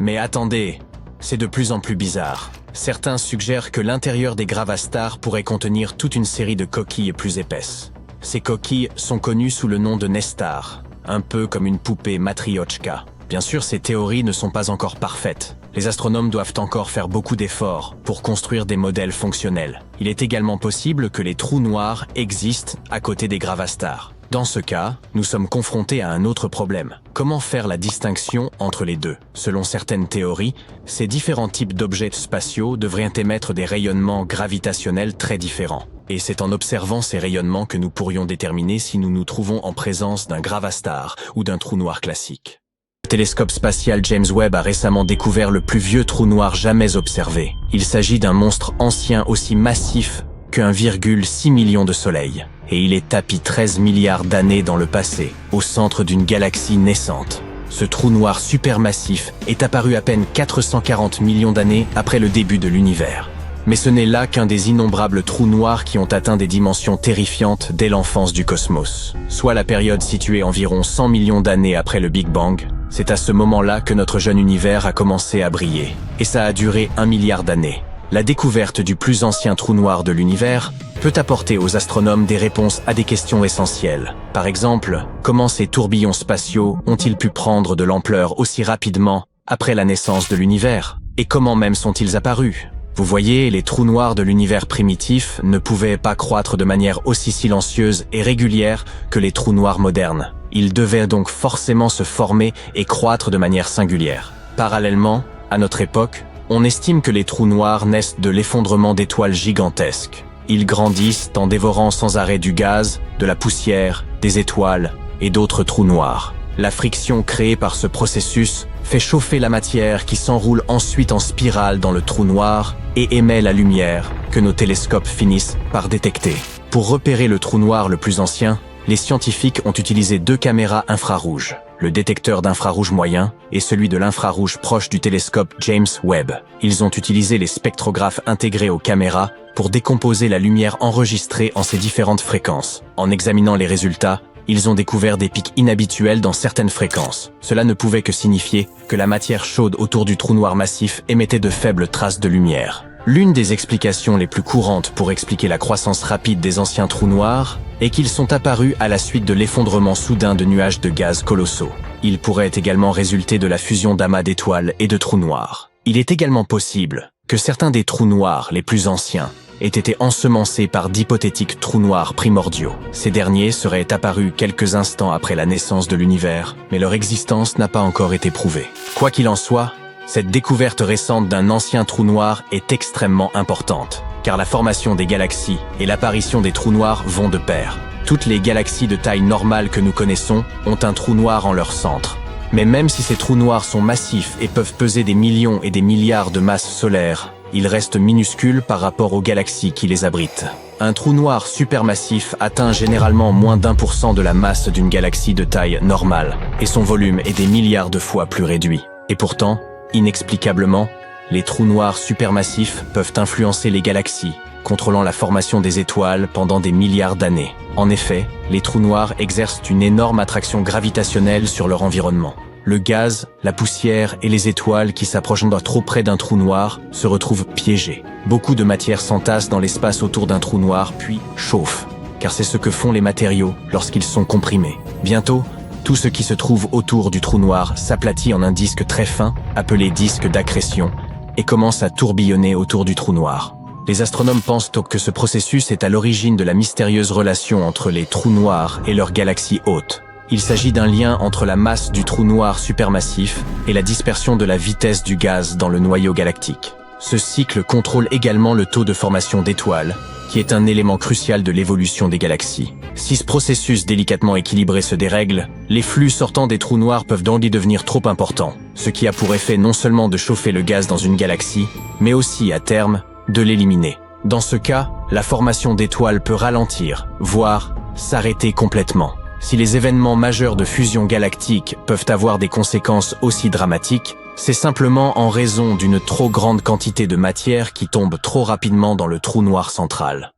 [SPEAKER 1] Mais attendez, c'est de plus en plus bizarre. Certains suggèrent que l'intérieur des gravastars pourrait contenir toute une série de coquilles plus épaisses. Ces coquilles sont connues sous le nom de nestars, un peu comme une poupée matriochka. Bien sûr, ces théories ne sont pas encore parfaites. Les astronomes doivent encore faire beaucoup d'efforts pour construire des modèles fonctionnels. Il est également possible que les trous noirs existent à côté des gravastars. Dans ce cas, nous sommes confrontés à un autre problème. Comment faire la distinction entre les deux? Selon certaines théories, ces différents types d'objets spatiaux devraient émettre des rayonnements gravitationnels très différents. Et c'est en observant ces rayonnements que nous pourrions déterminer si nous nous trouvons en présence d'un gravastar ou d'un trou noir classique. Le télescope spatial James Webb a récemment découvert le plus vieux trou noir jamais observé. Il s'agit d'un monstre ancien aussi massif qu'1,6 million de soleils. Et il est tapi 13 milliards d'années dans le passé, au centre d'une galaxie naissante. Ce trou noir supermassif est apparu à peine 440 millions d'années après le début de l'univers. Mais ce n'est là qu'un des innombrables trous noirs qui ont atteint des dimensions terrifiantes dès l'enfance du cosmos. Soit la période située environ 100 millions d'années après le Big Bang, c'est à ce moment-là que notre jeune univers a commencé à briller. Et ça a duré 1 milliard d'années. La découverte du plus ancien trou noir de l'univers peut apporter aux astronomes des réponses à des questions essentielles. Par exemple, comment ces tourbillons spatiaux ont-ils pu prendre de l'ampleur aussi rapidement après la naissance de l'univers? Et comment même sont-ils apparus? Vous voyez, les trous noirs de l'univers primitif ne pouvaient pas croître de manière aussi silencieuse et régulière que les trous noirs modernes. Ils devaient donc forcément se former et croître de manière singulière. Parallèlement, à notre époque, on estime que les trous noirs naissent de l'effondrement d'étoiles gigantesques. Ils grandissent en dévorant sans arrêt du gaz, de la poussière, des étoiles et d'autres trous noirs. La friction créée par ce processus fait chauffer la matière qui s'enroule ensuite en spirale dans le trou noir et émet la lumière que nos télescopes finissent par détecter. Pour repérer le trou noir le plus ancien, les scientifiques ont utilisé 2 caméras infrarouges, le détecteur d'infrarouge moyen et celui de l'infrarouge proche du télescope James Webb. Ils ont utilisé les spectrographes intégrés aux caméras pour décomposer la lumière enregistrée en ses différentes fréquences. En examinant les résultats, ils ont découvert des pics inhabituels dans certaines fréquences. Cela ne pouvait que signifier que la matière chaude autour du trou noir massif émettait de faibles traces de lumière. L'une des explications les plus courantes pour expliquer la croissance rapide des anciens trous noirs est qu'ils sont apparus à la suite de l'effondrement soudain de nuages de gaz colossaux. Ils pourraient également résulter de la fusion d'amas d'étoiles et de trous noirs. Il est également possible que certains des trous noirs les plus anciens aient été ensemencés par d'hypothétiques trous noirs primordiaux. Ces derniers seraient apparus quelques instants après la naissance de l'univers, mais leur existence n'a pas encore été prouvée. Quoi qu'il en soit, cette découverte récente d'un ancien trou noir est extrêmement importante, car la formation des galaxies et l'apparition des trous noirs vont de pair. Toutes les galaxies de taille normale que nous connaissons ont un trou noir en leur centre. Mais même si ces trous noirs sont massifs et peuvent peser des millions et des milliards de masses solaires, ils restent minuscules par rapport aux galaxies qui les abritent. Un trou noir supermassif atteint généralement moins d'1% de la masse d'une galaxie de taille normale, et son volume est des milliards de fois plus réduit. Et pourtant, inexplicablement, les trous noirs supermassifs peuvent influencer les galaxies, contrôlant la formation des étoiles pendant des milliards d'années. En effet, les trous noirs exercent une énorme attraction gravitationnelle sur leur environnement. Le gaz, la poussière et les étoiles qui s'approchent trop près d'un trou noir se retrouvent piégés. Beaucoup de matière s'entasse dans l'espace autour d'un trou noir puis chauffe, car c'est ce que font les matériaux lorsqu'ils sont comprimés. Bientôt, tout ce qui se trouve autour du trou noir s'aplatit en un disque très fin, appelé disque d'accrétion, et commence à tourbillonner autour du trou noir. Les astronomes pensent donc que ce processus est à l'origine de la mystérieuse relation entre les trous noirs et leurs galaxies hôtes. Il s'agit d'un lien entre la masse du trou noir supermassif et la dispersion de la vitesse du gaz dans le noyau galactique. Ce cycle contrôle également le taux de formation d'étoiles, qui est un élément crucial de l'évolution des galaxies. Si ce processus délicatement équilibré se dérègle, les flux sortant des trous noirs peuvent donc y devenir trop importants, ce qui a pour effet non seulement de chauffer le gaz dans une galaxie, mais aussi, à terme, de l'éliminer. Dans ce cas, la formation d'étoiles peut ralentir, voire s'arrêter complètement. Si les événements majeurs de fusion galactique peuvent avoir des conséquences aussi dramatiques, c'est simplement en raison d'une trop grande quantité de matière qui tombe trop rapidement dans le trou noir central.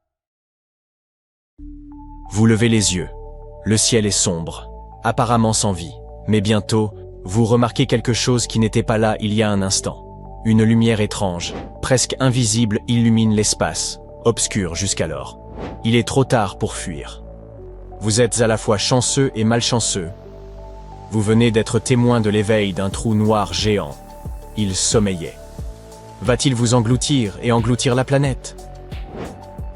[SPEAKER 1] Vous levez les yeux. Le ciel est sombre, apparemment sans vie. Mais bientôt, vous remarquez quelque chose qui n'était pas là il y a un instant. Une lumière étrange, presque invisible, illumine l'espace, obscur jusqu'alors. Il est trop tard pour fuir. Vous êtes à la fois chanceux et malchanceux. Vous venez d'être témoin de l'éveil d'un trou noir géant. Il sommeillait. Va-t-il vous engloutir et engloutir la planète?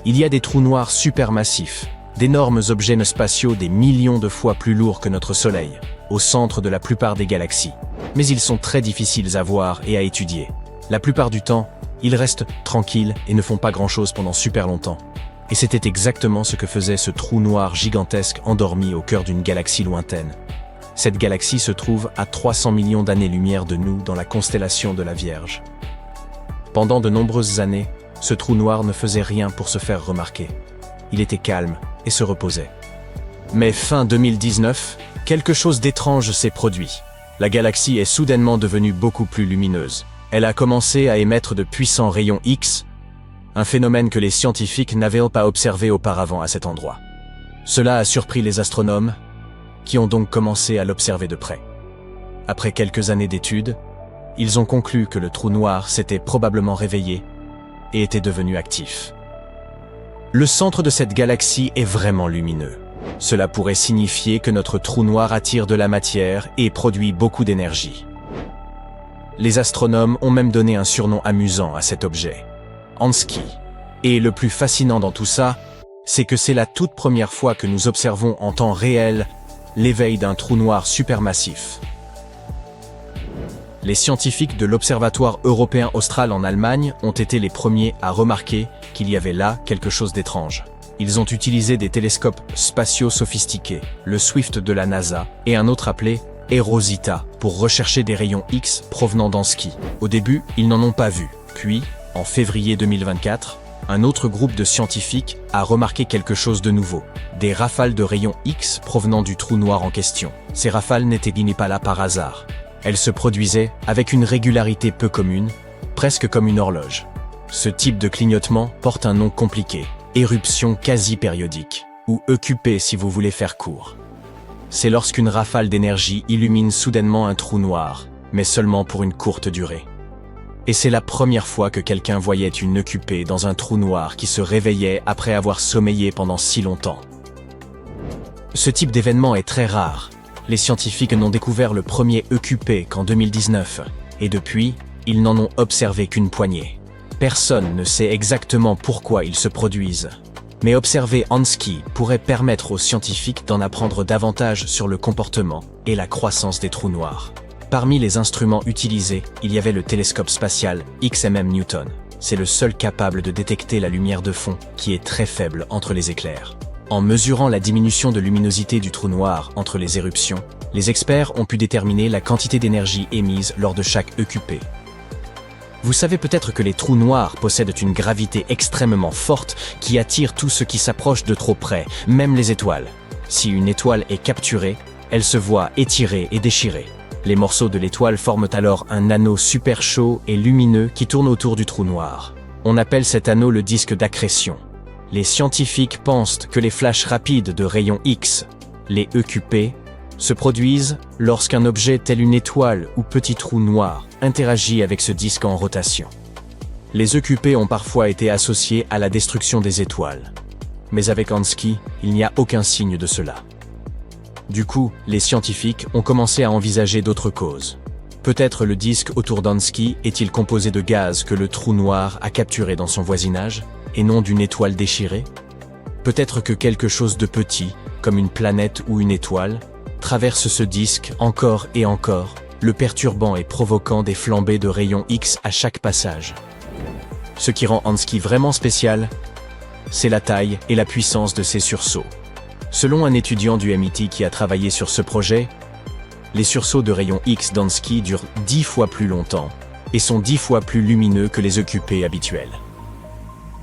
[SPEAKER 1] Il y a des trous noirs supermassifs, d'énormes objets spatiaux des millions de fois plus lourds que notre Soleil, au centre de la plupart des galaxies. Mais ils sont très difficiles à voir et à étudier. La plupart du temps, ils restent tranquilles et ne font pas grand-chose pendant super longtemps. Et c'était exactement ce que faisait ce trou noir gigantesque endormi au cœur d'une galaxie lointaine. Cette galaxie se trouve à 300 millions d'années-lumière de nous dans la constellation de la Vierge. Pendant de nombreuses années, ce trou noir ne faisait rien pour se faire remarquer. Il était calme et se reposait. Mais fin 2019, quelque chose d'étrange s'est produit. La galaxie est soudainement devenue beaucoup plus lumineuse. Elle a commencé à émettre de puissants rayons X, un phénomène que les scientifiques n'avaient pas observé auparavant à cet endroit. Cela a surpris les astronomes, qui ont donc commencé à l'observer de près. Après quelques années d'études, ils ont conclu que le trou noir s'était probablement réveillé et était devenu actif. Le centre de cette galaxie est vraiment lumineux. Cela pourrait signifier que notre trou noir attire de la matière et produit beaucoup d'énergie. Les astronomes ont même donné un surnom amusant à cet objet, Ansky. Et le plus fascinant dans tout ça, c'est que c'est la toute première fois que nous observons en temps réel l'éveil d'un trou noir supermassif. Les scientifiques de l'Observatoire européen austral en Allemagne ont été les premiers à remarquer qu'il y avait là quelque chose d'étrange. Ils ont utilisé des télescopes spatiaux sophistiqués, le Swift de la NASA et un autre appelé Erosita, pour rechercher des rayons X provenant d'Ansky. Au début, ils n'en ont pas vu. Puis, en février 2024, un autre groupe de scientifiques a remarqué quelque chose de nouveau. Des rafales de rayons X provenant du trou noir en question. Ces rafales n'étaient pas là par hasard. Elles se produisaient avec une régularité peu commune, presque comme une horloge. Ce type de clignotement porte un nom compliqué, éruption quasi-périodique, ou EQP si vous voulez faire court. C'est lorsqu'une rafale d'énergie illumine soudainement un trou noir, mais seulement pour une courte durée. Et c'est la première fois que quelqu'un voyait une EQP dans un trou noir qui se réveillait après avoir sommeillé pendant si longtemps. Ce type d'événement est très rare. Les scientifiques n'ont découvert le premier EQP qu'en 2019, et depuis, ils n'en ont observé qu'une poignée. Personne ne sait exactement pourquoi ils se produisent. Mais observer Ansky pourrait permettre aux scientifiques d'en apprendre davantage sur le comportement et la croissance des trous noirs. Parmi les instruments utilisés, il y avait le télescope spatial XMM Newton. C'est le seul capable de détecter la lumière de fond, qui est très faible entre les éclairs. En mesurant la diminution de luminosité du trou noir entre les éruptions, les experts ont pu déterminer la quantité d'énergie émise lors de chaque EQP. Vous savez peut-être que les trous noirs possèdent une gravité extrêmement forte qui attire tout ce qui s'approche de trop près, même les étoiles. Si une étoile est capturée, elle se voit étirée et déchirée. Les morceaux de l'étoile forment alors un anneau super chaud et lumineux qui tourne autour du trou noir. On appelle cet anneau le disque d'accrétion. Les scientifiques pensent que les flashs rapides de rayons X, les EQP, se produisent lorsqu'un objet tel une étoile ou petit trou noir interagit avec ce disque en rotation. Les EQP ont parfois été associés à la destruction des étoiles. Mais avec Ansky, il n'y a aucun signe de cela. Du coup, les scientifiques ont commencé à envisager d'autres causes. Peut-être le disque autour d'Ansky est-il composé de gaz que le trou noir a capturé dans son voisinage, et non d'une étoile déchirée? Peut-être que quelque chose de petit, comme une planète ou une étoile, traverse ce disque encore et encore, le perturbant et provoquant des flambées de rayons X à chaque passage. Ce qui rend Ansky vraiment spécial, c'est la taille et la puissance de ces sursauts. Selon un étudiant du MIT qui a travaillé sur ce projet, les sursauts de rayons X d'Ansky durent 10 fois plus longtemps et sont 10 fois plus lumineux que les EQP habituels.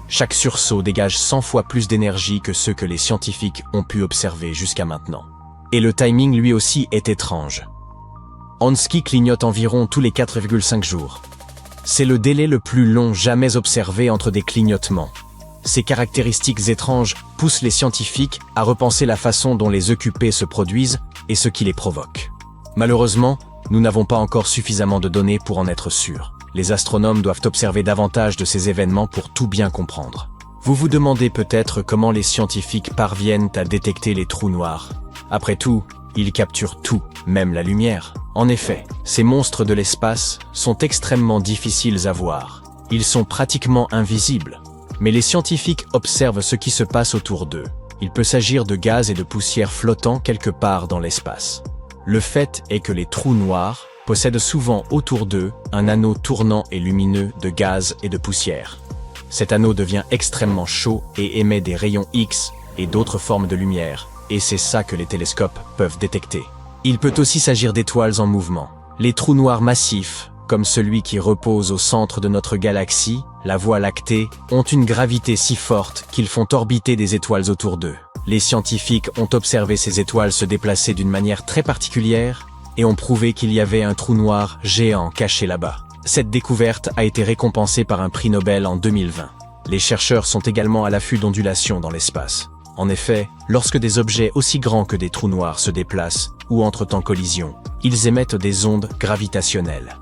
[SPEAKER 1] Chaque sursaut dégage 100 fois plus d'énergie que ceux que les scientifiques ont pu observer jusqu'à maintenant. Et le timing lui aussi est étrange. Ansky clignote environ tous les 4,5 jours. C'est le délai le plus long jamais observé entre des clignotements. Ces caractéristiques étranges poussent les scientifiques à repenser la façon dont les EQP se produisent et ce qui les provoque. Malheureusement, nous n'avons pas encore suffisamment de données pour en être sûrs. Les astronomes doivent observer davantage de ces événements pour tout bien comprendre. Vous vous demandez peut-être comment les scientifiques parviennent à détecter les trous noirs. Après tout, ils capturent tout, même la lumière. En effet, ces monstres de l'espace sont extrêmement difficiles à voir. Ils sont pratiquement invisibles. Mais les scientifiques observent ce qui se passe autour d'eux. Il peut s'agir de gaz et de poussière flottant quelque part dans l'espace. Le fait est que les trous noirs possèdent souvent autour d'eux un anneau tournant et lumineux de gaz et de poussière. Cet anneau devient extrêmement chaud et émet des rayons X et d'autres formes de lumière, et c'est ça que les télescopes peuvent détecter. Il peut aussi s'agir d'étoiles en mouvement. Les trous noirs massifs, comme celui qui repose au centre de notre galaxie, la Voie lactée, ont une gravité si forte qu'ils font orbiter des étoiles autour d'eux. Les scientifiques ont observé ces étoiles se déplacer d'une manière très particulière et ont prouvé qu'il y avait un trou noir géant caché là-bas. Cette découverte a été récompensée par un prix Nobel en 2020. Les chercheurs sont également à l'affût d'ondulations dans l'espace. En effet, lorsque des objets aussi grands que des trous noirs se déplacent ou entrent en collision, ils émettent des ondes gravitationnelles.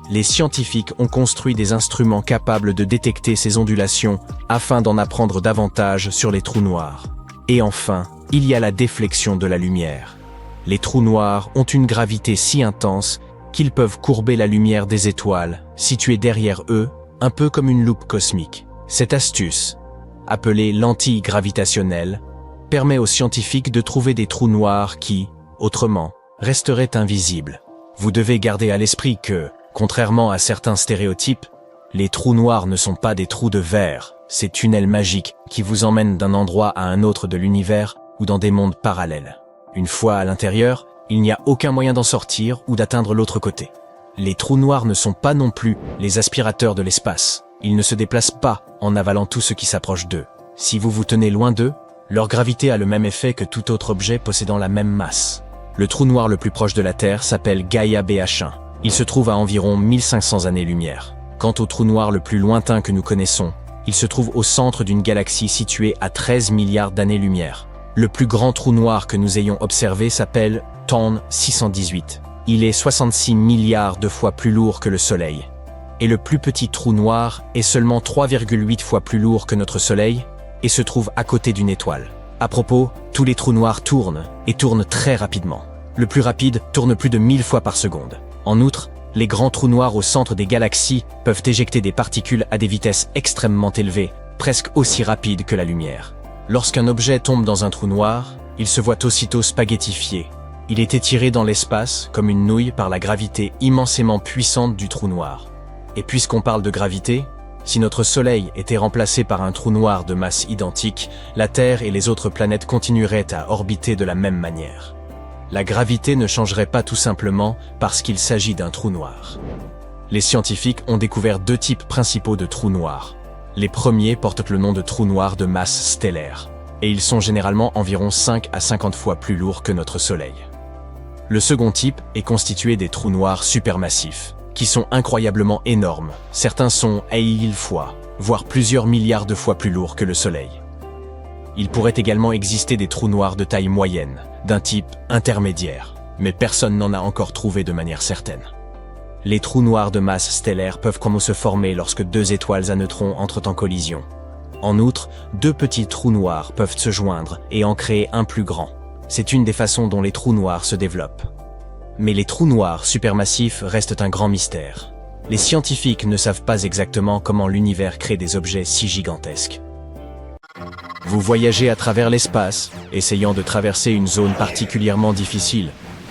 [SPEAKER 1] Les scientifiques ont construit des instruments capables de détecter ces ondulations afin d'en apprendre davantage sur les trous noirs. Et enfin, il y a la déflexion de la lumière. Les trous noirs ont une gravité si intense qu'ils peuvent courber la lumière des étoiles situées derrière eux, un peu comme une loupe cosmique. Cette astuce, appelée lentille gravitationnelle, permet aux scientifiques de trouver des trous noirs qui, autrement, resteraient invisibles. Vous devez garder à l'esprit que, contrairement à certains stéréotypes, les trous noirs ne sont pas des trous de verre, ces tunnels magiques qui vous emmènent d'un endroit à un autre de l'univers ou dans des mondes parallèles. Une fois à l'intérieur, il n'y a aucun moyen d'en sortir ou d'atteindre l'autre côté. Les trous noirs ne sont pas non plus les aspirateurs de l'espace. Ils ne se déplacent pas en avalant tout ce qui s'approche d'eux. Si vous vous tenez loin d'eux, leur gravité a le même effet que tout autre objet possédant la même masse. Le trou noir le plus proche de la Terre s'appelle Gaïa BH1. Il se trouve à environ 1500 années-lumière. Quant au trou noir le plus lointain que nous connaissons, il se trouve au centre d'une galaxie située à 13 milliards d'années-lumière. Le plus grand trou noir que nous ayons observé s'appelle TORN 618. Il est 66 milliards de fois plus lourd que le Soleil. Et le plus petit trou noir est seulement 3,8 fois plus lourd que notre Soleil et se trouve à côté d'une étoile. À propos, tous les trous noirs tournent, et tournent très rapidement. Le plus rapide tourne plus de 1000 fois par seconde. En outre, les grands trous noirs au centre des galaxies peuvent éjecter des particules à des vitesses extrêmement élevées, presque aussi rapides que la lumière. Lorsqu'un objet tombe dans un trou noir, il se voit aussitôt spaghettifié. Il est étiré dans l'espace comme une nouille par la gravité immensément puissante du trou noir. Et puisqu'on parle de gravité, si notre Soleil était remplacé par un trou noir de masse identique, la Terre et les autres planètes continueraient à orbiter de la même manière. La gravité ne changerait pas tout simplement parce qu'il s'agit d'un trou noir. Les scientifiques ont découvert deux types principaux de trous noirs. Les premiers portent le nom de trous noirs de masse stellaire, et ils sont généralement environ 5 à 50 fois plus lourds que notre Soleil. Le second type est constitué des trous noirs supermassifs, qui sont incroyablement énormes. Certains sont 1000 fois, voire plusieurs milliards de fois plus lourds que le Soleil. Il pourrait également exister des trous noirs de taille moyenne, d'un type intermédiaire, mais personne n'en a encore trouvé de manière certaine. Les trous noirs de masse stellaire peuvent se former lorsque deux étoiles à neutrons entrent en collision. En outre, deux petits trous noirs peuvent se joindre et en créer un plus grand. C'est une des façons dont les trous noirs se développent. Mais les trous noirs supermassifs restent un grand mystère. Les scientifiques ne savent pas exactement comment l'univers crée des objets si gigantesques. Vous voyagez à travers l'espace, essayant de traverser une zone particulièrement difficile.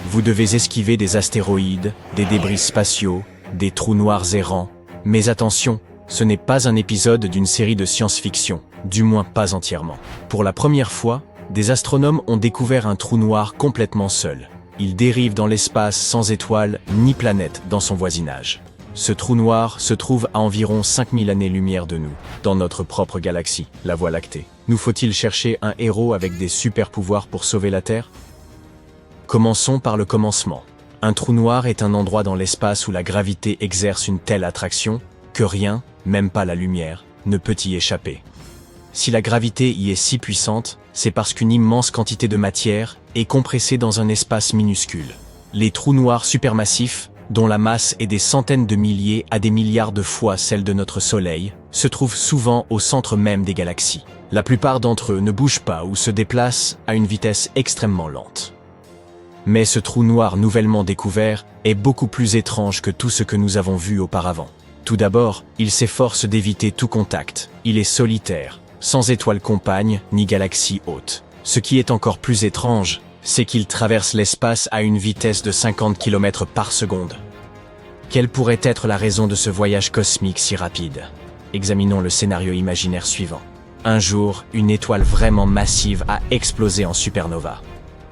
[SPEAKER 1] Vous devez esquiver des astéroïdes, des débris spatiaux, des trous noirs errants. Mais attention, ce n'est pas un épisode d'une série de science-fiction, du moins pas entièrement. Pour la première fois, des astronomes ont découvert un trou noir complètement seul. Il dérive dans l'espace sans étoiles ni planètes dans son voisinage. Ce trou noir se trouve à environ 5000 années-lumière de nous, dans notre propre galaxie, la Voie lactée. Nous faut-il chercher un héros avec des super-pouvoirs pour sauver la Terre ? Commençons par le commencement. Un trou noir est un endroit dans l'espace où la gravité exerce une telle attraction que rien, même pas la lumière, ne peut y échapper. Si la gravité y est si puissante, c'est parce qu'une immense quantité de matière est compressée dans un espace minuscule. Les trous noirs supermassifs, dont la masse est des centaines de milliers à des milliards de fois celle de notre Soleil, se trouvent souvent au centre même des galaxies. La plupart d'entre eux ne bougent pas ou se déplacent à une vitesse extrêmement lente. Mais ce trou noir nouvellement découvert est beaucoup plus étrange que tout ce que nous avons vu auparavant. Tout d'abord, il s'efforce d'éviter tout contact. Il est solitaire, sans étoile compagne ni galaxie hôte. Ce qui est encore plus étrange, c'est qu'il traverse l'espace à une vitesse de 50 km par seconde. Quelle pourrait être la raison de ce voyage cosmique si rapide? Examinons le scénario imaginaire suivant. Un jour, une étoile vraiment massive a explosé en supernova.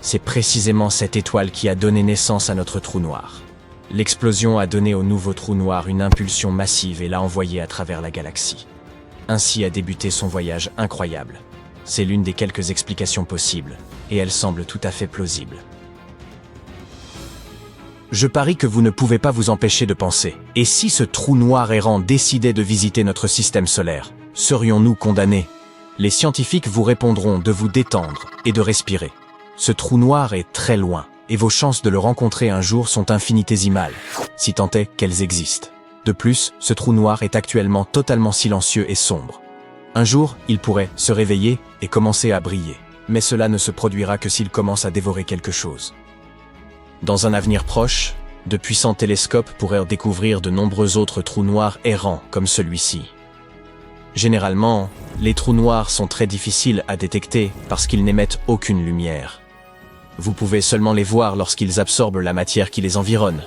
[SPEAKER 1] C'est précisément cette étoile qui a donné naissance à notre trou noir. L'explosion a donné au nouveau trou noir une impulsion massive et l'a envoyé à travers la galaxie. Ainsi a débuté son voyage incroyable. C'est l'une des quelques explications possibles, et elle semble tout à fait plausible. Je parie que vous ne pouvez pas vous empêcher de penser. Et si ce trou noir errant décidait de visiter notre système solaire, serions-nous condamnés? Les scientifiques vous répondront de vous détendre et de respirer. Ce trou noir est très loin, et vos chances de le rencontrer un jour sont infinitésimales, si tant est qu'elles existent. De plus, ce trou noir est actuellement totalement silencieux et sombre. Un jour, il pourrait se réveiller et commencer à briller. Mais cela ne se produira que s'il commence à dévorer quelque chose. Dans un avenir proche, de puissants télescopes pourraient découvrir de nombreux autres trous noirs errants comme celui-ci. Généralement, les trous noirs sont très difficiles à détecter parce qu'ils n'émettent aucune lumière. Vous pouvez seulement les voir lorsqu'ils absorbent la matière qui les environne.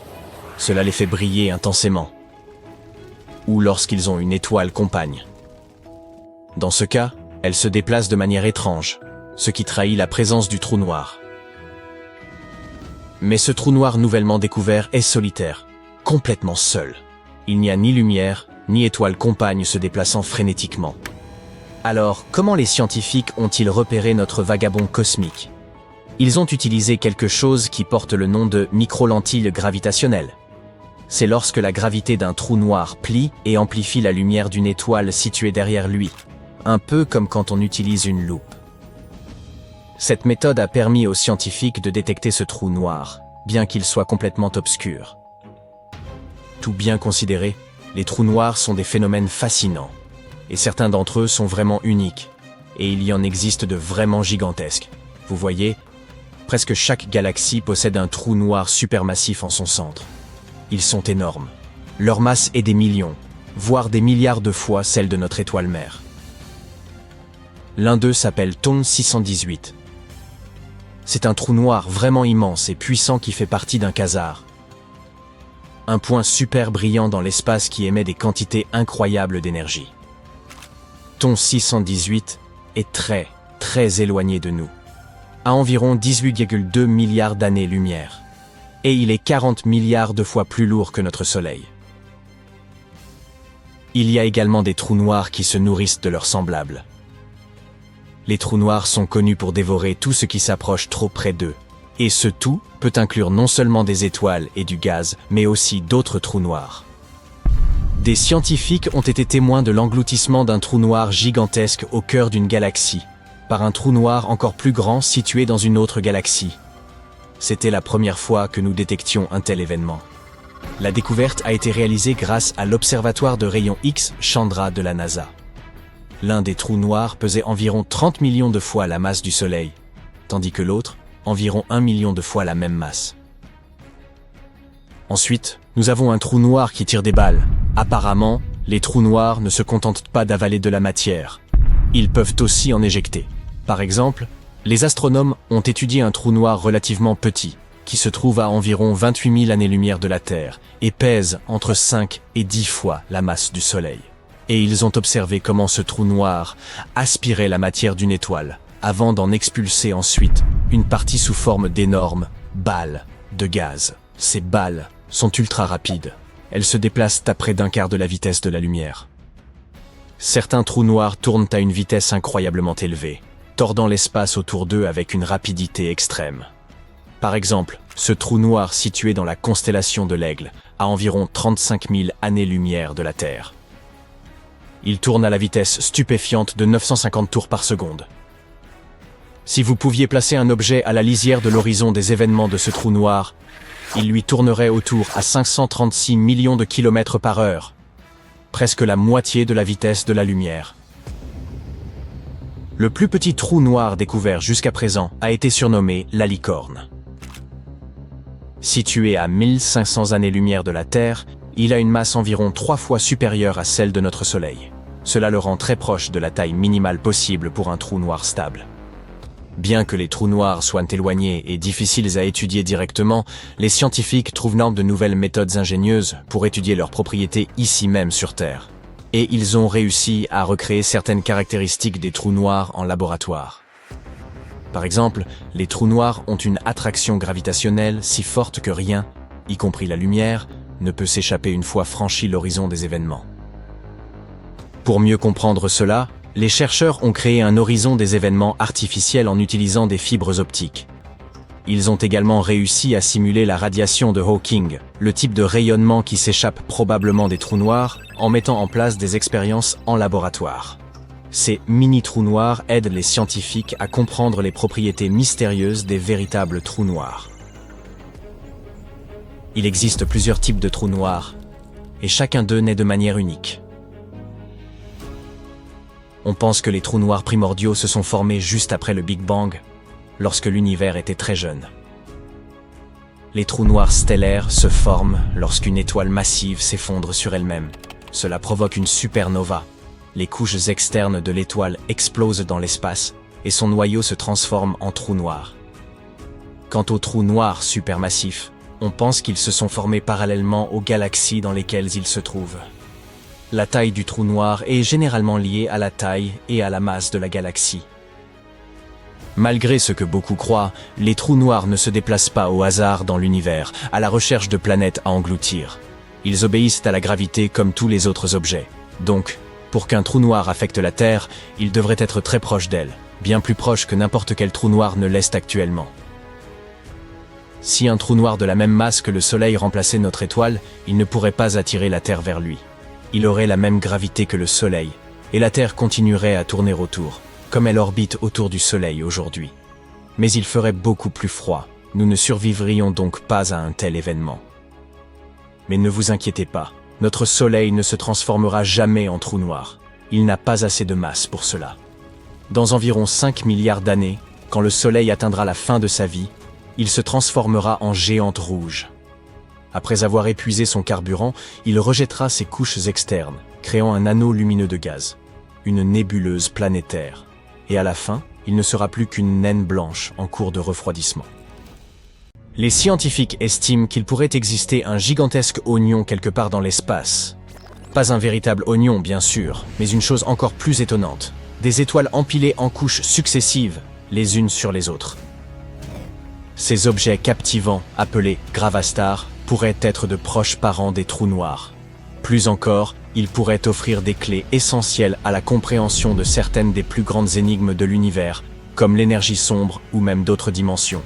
[SPEAKER 1] Cela les fait briller intensément. Ou lorsqu'ils ont une étoile compagne. Dans ce cas, elles se déplacent de manière étrange, ce qui trahit la présence du trou noir. Mais ce trou noir nouvellement découvert est solitaire, complètement seul. Il n'y a ni lumière, ni étoile compagne se déplaçant frénétiquement. Alors, comment les scientifiques ont-ils repéré notre vagabond cosmique? Ils ont utilisé quelque chose qui porte le nom de micro-lentilles gravitationnelles. C'est lorsque la gravité d'un trou noir plie et amplifie la lumière d'une étoile située derrière lui, un peu comme quand on utilise une loupe. Cette méthode a permis aux scientifiques de détecter ce trou noir, bien qu'il soit complètement obscur. Tout bien considéré, les trous noirs sont des phénomènes fascinants, et certains d'entre eux sont vraiment uniques, et il y en existe de vraiment gigantesques. Vous voyez, presque chaque galaxie possède un trou noir supermassif en son centre. Ils sont énormes. Leur masse est des millions, voire des milliards de fois celle de notre étoile mère. L'un d'eux s'appelle TON 618. C'est un trou noir vraiment immense et puissant qui fait partie d'un quasar. Un point super brillant dans l'espace qui émet des quantités incroyables d'énergie. TON 618 est très, très éloigné de nous, à environ 18,2 milliards d'années-lumière, et il est 40 milliards de fois plus lourd que notre Soleil. Il y a également des trous noirs qui se nourrissent de leurs semblables. Les trous noirs sont connus pour dévorer tout ce qui s'approche trop près d'eux. Et ce tout peut inclure non seulement des étoiles et du gaz, mais aussi d'autres trous noirs. Des scientifiques ont été témoins de l'engloutissement d'un trou noir gigantesque au cœur d'une galaxie, par un trou noir encore plus grand situé dans une autre galaxie. C'était la première fois que nous détections un tel événement. La découverte a été réalisée grâce à l'observatoire de rayons X Chandra de la NASA. L'un des trous noirs pesait environ 30 millions de fois la masse du Soleil, tandis que l'autre, environ 1 million de fois la même masse. Ensuite, nous avons un trou noir qui tire des balles. Apparemment, les trous noirs ne se contentent pas d'avaler de la matière. Ils peuvent aussi en éjecter. Par exemple, les astronomes ont étudié un trou noir relativement petit, qui se trouve à environ 28 000 années-lumière de la Terre, et pèse entre 5 et 10 fois la masse du Soleil. Et ils ont observé comment ce trou noir aspirait la matière d'une étoile, avant d'en expulser ensuite une partie sous forme d'énormes balles de gaz. Ces balles sont ultra rapides. Elles se déplacent à près d'un quart de la vitesse de la lumière. Certains trous noirs tournent à une vitesse incroyablement élevée, tordant l'espace autour d'eux avec une rapidité extrême. Par exemple, ce trou noir situé dans la constellation de l'Aigle a environ 35 000 années-lumière de la Terre. Il tourne à la vitesse stupéfiante de 950 tours par seconde. Si vous pouviez placer un objet à la lisière de l'horizon des événements de ce trou noir, il lui tournerait autour à 536 millions de kilomètres par heure, presque la moitié de la vitesse de la lumière. Le plus petit trou noir découvert jusqu'à présent a été surnommé la licorne. Situé à 1500 années-lumière de la Terre, il a une masse environ 3 fois supérieure à celle de notre Soleil. Cela le rend très proche de la taille minimale possible pour un trou noir stable. Bien que les trous noirs soient éloignés et difficiles à étudier directement, les scientifiques trouvent de nouvelles méthodes ingénieuses pour étudier leurs propriétés ici même sur Terre. Et ils ont réussi à recréer certaines caractéristiques des trous noirs en laboratoire. Par exemple, les trous noirs ont une attraction gravitationnelle si forte que rien, y compris la lumière, ne peut s'échapper une fois franchi l'horizon des événements. Pour mieux comprendre cela, les chercheurs ont créé un horizon des événements artificiel en utilisant des fibres optiques. Ils ont également réussi à simuler la radiation de Hawking, le type de rayonnement qui s'échappe probablement des trous noirs, en mettant en place des expériences en laboratoire. Ces mini-trous noirs aident les scientifiques à comprendre les propriétés mystérieuses des véritables trous noirs. Il existe plusieurs types de trous noirs, et chacun d'eux naît de manière unique. On pense que les trous noirs primordiaux se sont formés juste après le Big Bang, lorsque l'univers était très jeune. Les trous noirs stellaires se forment lorsqu'une étoile massive s'effondre sur elle-même. Cela provoque une supernova. Les couches externes de l'étoile explosent dans l'espace et son noyau se transforme en trou noir. Quant aux trous noirs supermassifs, on pense qu'ils se sont formés parallèlement aux galaxies dans lesquelles ils se trouvent. La taille du trou noir est généralement liée à la taille et à la masse de la galaxie. Malgré ce que beaucoup croient, les trous noirs ne se déplacent pas au hasard dans l'univers, à la recherche de planètes à engloutir. Ils obéissent à la gravité comme tous les autres objets. Donc, pour qu'un trou noir affecte la Terre, il devrait être très proche d'elle, bien plus proche que n'importe quel trou noir ne l'est actuellement. Si un trou noir de la même masse que le Soleil remplaçait notre étoile, il ne pourrait pas attirer la Terre vers lui. Il aurait la même gravité que le Soleil, et la Terre continuerait à tourner autour, comme elle orbite autour du Soleil aujourd'hui. Mais il ferait beaucoup plus froid, nous ne survivrions donc pas à un tel événement. Mais ne vous inquiétez pas, notre Soleil ne se transformera jamais en trou noir. Il n'a pas assez de masse pour cela. Dans environ 5 milliards d'années, quand le Soleil atteindra la fin de sa vie, il se transformera en géante rouge. Après avoir épuisé son carburant, il rejettera ses couches externes, créant un anneau lumineux de gaz, une nébuleuse planétaire. Et à la fin, il ne sera plus qu'une naine blanche en cours de refroidissement. Les scientifiques estiment qu'il pourrait exister un gigantesque oignon quelque part dans l'espace. Pas un véritable oignon, bien sûr, mais une chose encore plus étonnante. Des étoiles empilées en couches successives, les unes sur les autres. Ces objets captivants, appelés gravastars, pourraient être de proches parents des trous noirs. Plus encore, ils pourraient offrir des clés essentielles à la compréhension de certaines des plus grandes énigmes de l'univers, comme l'énergie sombre ou même d'autres dimensions.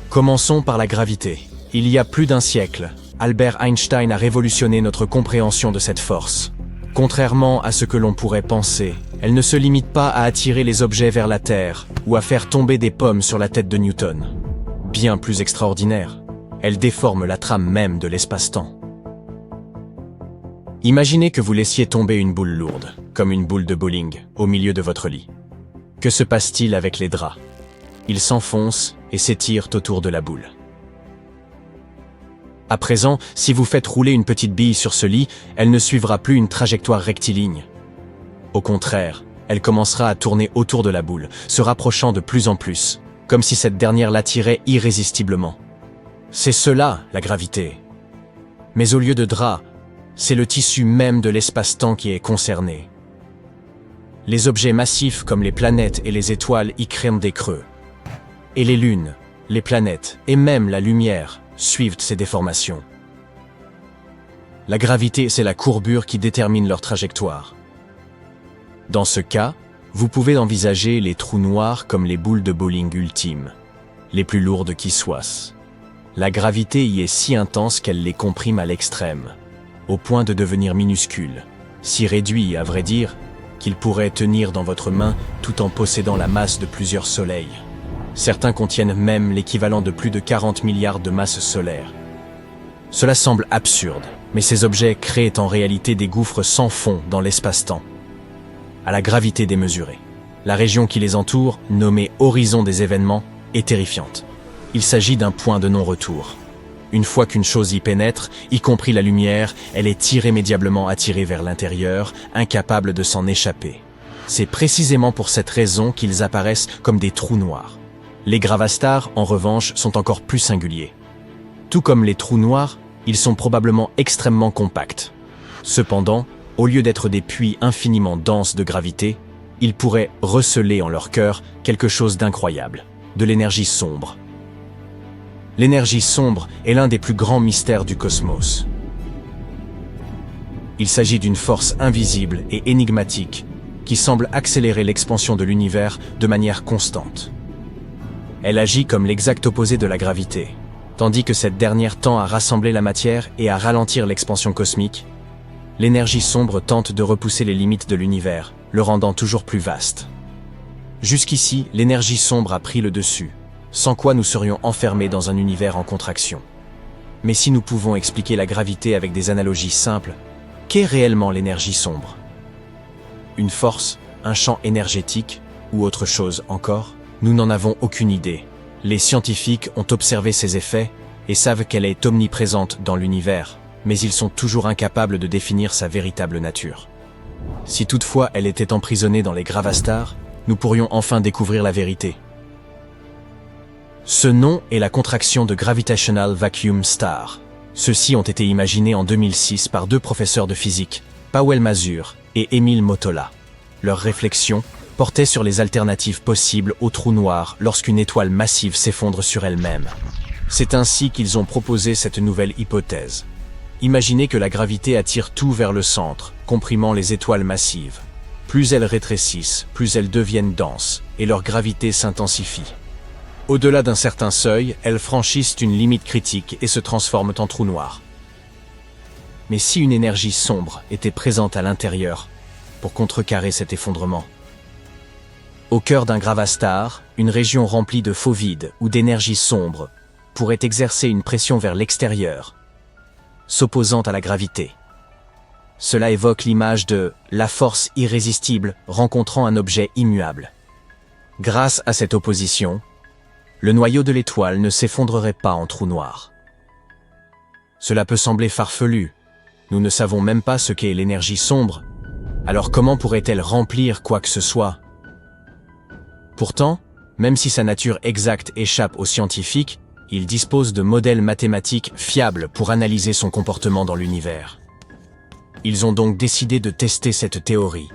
[SPEAKER 1] Commençons par la gravité. Il y a plus d'un siècle, Albert Einstein a révolutionné notre compréhension de cette force. Contrairement à ce que l'on pourrait penser, elle ne se limite pas à attirer les objets vers la Terre ou à faire tomber des pommes sur la tête de Newton. Bien plus extraordinaire, elle déforme la trame même de l'espace-temps. Imaginez que vous laissiez tomber une boule lourde, comme une boule de bowling, au milieu de votre lit. Que se passe-t-il avec les draps? Ils s'enfoncent et s'étirent autour de la boule. À présent, si vous faites rouler une petite bille sur ce lit, elle ne suivra plus une trajectoire rectiligne. Au contraire, elle commencera à tourner autour de la boule, se rapprochant de plus en plus, comme si cette dernière l'attirait irrésistiblement. C'est cela, la gravité. Mais au lieu de drap, c'est le tissu même de l'espace-temps qui est concerné. Les objets massifs comme les planètes et les étoiles y créent des creux. Et les lunes, les planètes et même la lumière suivent ces déformations. La gravité, c'est la courbure qui détermine leur trajectoire. Dans ce cas, vous pouvez envisager les trous noirs comme les boules de bowling ultimes, les plus lourdes qui soient. La gravité y est si intense qu'elle les comprime à l'extrême, au point de devenir minuscules, si réduits, à vrai dire, qu'ils pourraient tenir dans votre main tout en possédant la masse de plusieurs soleils. Certains contiennent même l'équivalent de plus de 40 milliards de masses solaires. Cela semble absurde, mais ces objets créent en réalité des gouffres sans fond dans l'espace-temps. À la gravité démesurée, la région qui les entoure, nommée horizon des événements, est terrifiante. Il s'agit d'un point de non-retour. Une fois qu'une chose y pénètre, y compris la lumière, elle est irrémédiablement attirée vers l'intérieur, incapable de s'en échapper. C'est précisément pour cette raison qu'ils apparaissent comme des trous noirs. Les gravastars, en revanche, sont encore plus singuliers. Tout comme les trous noirs, ils sont probablement extrêmement compacts. Cependant, au lieu d'être des puits infiniment denses de gravité, ils pourraient receler en leur cœur quelque chose d'incroyable, de l'énergie sombre. L'énergie sombre est l'un des plus grands mystères du cosmos. Il s'agit d'une force invisible et énigmatique qui semble accélérer l'expansion de l'univers de manière constante. Elle agit comme l'exact opposé de la gravité. Tandis que cette dernière tend à rassembler la matière et à ralentir l'expansion cosmique, l'énergie sombre tente de repousser les limites de l'univers, le rendant toujours plus vaste. Jusqu'ici, l'énergie sombre a pris le dessus, sans quoi nous serions enfermés dans un univers en contraction. Mais si nous pouvons expliquer la gravité avec des analogies simples, qu'est réellement l'énergie sombre? Une force, un champ énergétique, ou autre chose encore? Nous n'en avons aucune idée. Les scientifiques ont observé ses effets et savent qu'elle est omniprésente dans l'univers, mais ils sont toujours incapables de définir sa véritable nature. Si toutefois elle était emprisonnée dans les gravastars, nous pourrions enfin découvrir la vérité. Ce nom est la contraction de Gravitational Vacuum Star. Ceux-ci ont été imaginés en 2006 par deux professeurs de physique, Powell Mazur et Émile Motola. Leurs réflexions portaient sur les alternatives possibles au trou noir lorsqu'une étoile massive s'effondre sur elle-même. C'est ainsi qu'ils ont proposé cette nouvelle hypothèse. Imaginez que la gravité attire tout vers le centre, comprimant les étoiles massives. Plus elles rétrécissent, plus elles deviennent denses, et leur gravité s'intensifie. Au-delà d'un certain seuil, elles franchissent une limite critique et se transforment en trous noirs. Mais si une énergie sombre était présente à l'intérieur pour contrecarrer cet effondrement? Au cœur d'un gravastar, une région remplie de faux vides ou d'énergie sombre pourrait exercer une pression vers l'extérieur, s'opposant à la gravité. Cela évoque l'image de la force irrésistible rencontrant un objet immuable. Grâce à cette opposition, le noyau de l'étoile ne s'effondrerait pas en trou noir. Cela peut sembler farfelu. Nous ne savons même pas ce qu'est l'énergie sombre. Alors comment pourrait-elle remplir quoi que ce soit? Pourtant, même si sa nature exacte échappe aux scientifiques, il dispose de modèles mathématiques fiables pour analyser son comportement dans l'univers. Ils ont donc décidé de tester cette théorie.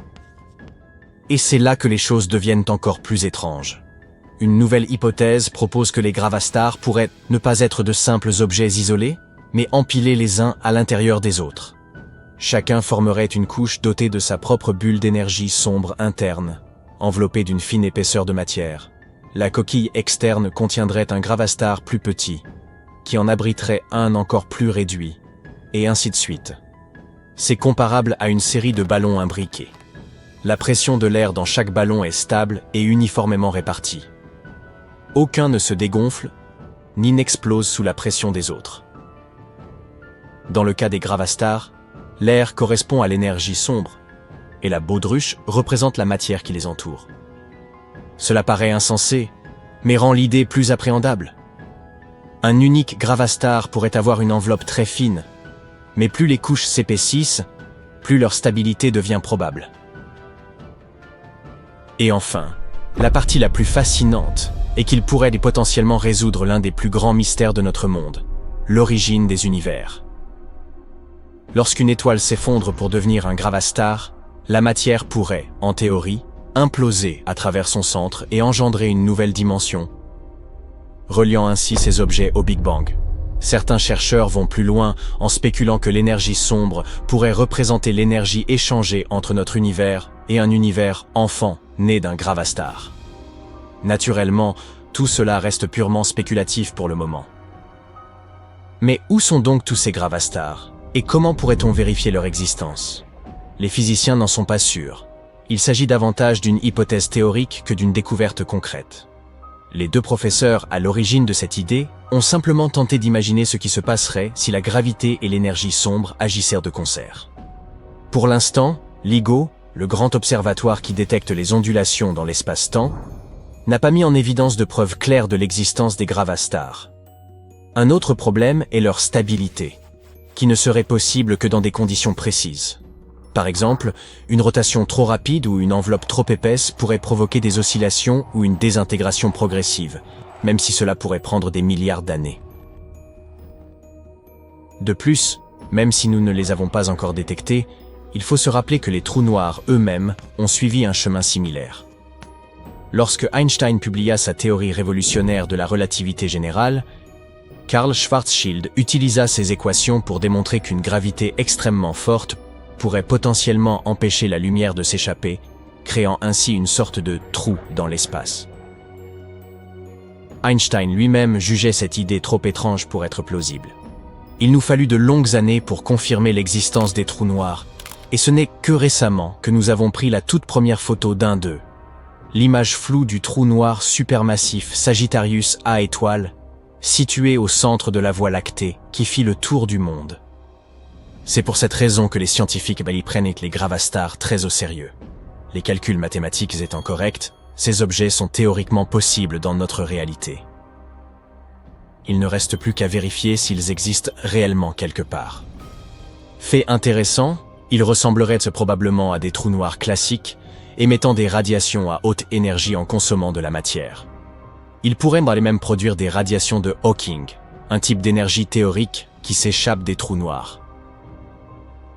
[SPEAKER 1] Et c'est là que les choses deviennent encore plus étranges. Une nouvelle hypothèse propose que les gravastars pourraient ne pas être de simples objets isolés, mais empilés les uns à l'intérieur des autres. Chacun formerait une couche dotée de sa propre bulle d'énergie sombre interne, enveloppée d'une fine épaisseur de matière. La coquille externe contiendrait un gravastar plus petit, qui en abriterait un encore plus réduit, et ainsi de suite. C'est comparable à une série de ballons imbriqués. La pression de l'air dans chaque ballon est stable et uniformément répartie. Aucun ne se dégonfle, ni n'explose sous la pression des autres. Dans le cas des gravastars, l'air correspond à l'énergie sombre, et la baudruche représente la matière qui les entoure. Cela paraît insensé, mais rend l'idée plus appréhendable. Un unique gravastar pourrait avoir une enveloppe très fine, mais plus les couches s'épaississent, plus leur stabilité devient probable. Et enfin, la partie la plus fascinante est qu'il pourrait potentiellement résoudre l'un des plus grands mystères de notre monde, l'origine des univers. Lorsqu'une étoile s'effondre pour devenir un gravastar, la matière pourrait, en théorie, imploser à travers son centre et engendrer une nouvelle dimension, reliant ainsi ces objets au Big Bang. Certains chercheurs vont plus loin en spéculant que l'énergie sombre pourrait représenter l'énergie échangée entre notre univers et un univers enfant né d'un gravastar. Naturellement, tout cela reste purement spéculatif pour le moment. Mais où sont donc tous ces gravastars? Et comment pourrait-on vérifier leur existence? Les physiciens n'en sont pas sûrs. Il s'agit davantage d'une hypothèse théorique que d'une découverte concrète. Les deux professeurs à l'origine de cette idée ont simplement tenté d'imaginer ce qui se passerait si la gravité et l'énergie sombre agissèrent de concert. Pour l'instant, LIGO, le grand observatoire qui détecte les ondulations dans l'espace-temps, n'a pas mis en évidence de preuves claires de l'existence des gravastars. Un autre problème est leur stabilité, qui ne serait possible que dans des conditions précises. Par exemple, une rotation trop rapide ou une enveloppe trop épaisse pourrait provoquer des oscillations ou une désintégration progressive, même si cela pourrait prendre des milliards d'années. De plus, même si nous ne les avons pas encore détectés, il faut se rappeler que les trous noirs eux-mêmes ont suivi un chemin similaire. Lorsque Einstein publia sa théorie révolutionnaire de la relativité générale, Karl Schwarzschild utilisa ces équations pour démontrer qu'une gravité extrêmement forte pourrait potentiellement empêcher la lumière de s'échapper, créant ainsi une sorte de trou dans l'espace. Einstein lui-même jugeait cette idée trop étrange pour être plausible. Il nous fallut de longues années pour confirmer l'existence des trous noirs, et ce n'est que récemment que nous avons pris la toute première photo d'un d'eux. L'image floue du trou noir supermassif Sagittarius A étoile, situé au centre de la Voie lactée, qui fit le tour du monde. C'est pour cette raison que les scientifiques prennent les gravastars très au sérieux. Les calculs mathématiques étant corrects, ces objets sont théoriquement possibles dans notre réalité. Il ne reste plus qu'à vérifier s'ils existent réellement quelque part. Fait intéressant, ils ressembleraient probablement à des trous noirs classiques, émettant des radiations à haute énergie en consommant de la matière. Ils pourraient même produire des radiations de Hawking, un type d'énergie théorique qui s'échappe des trous noirs.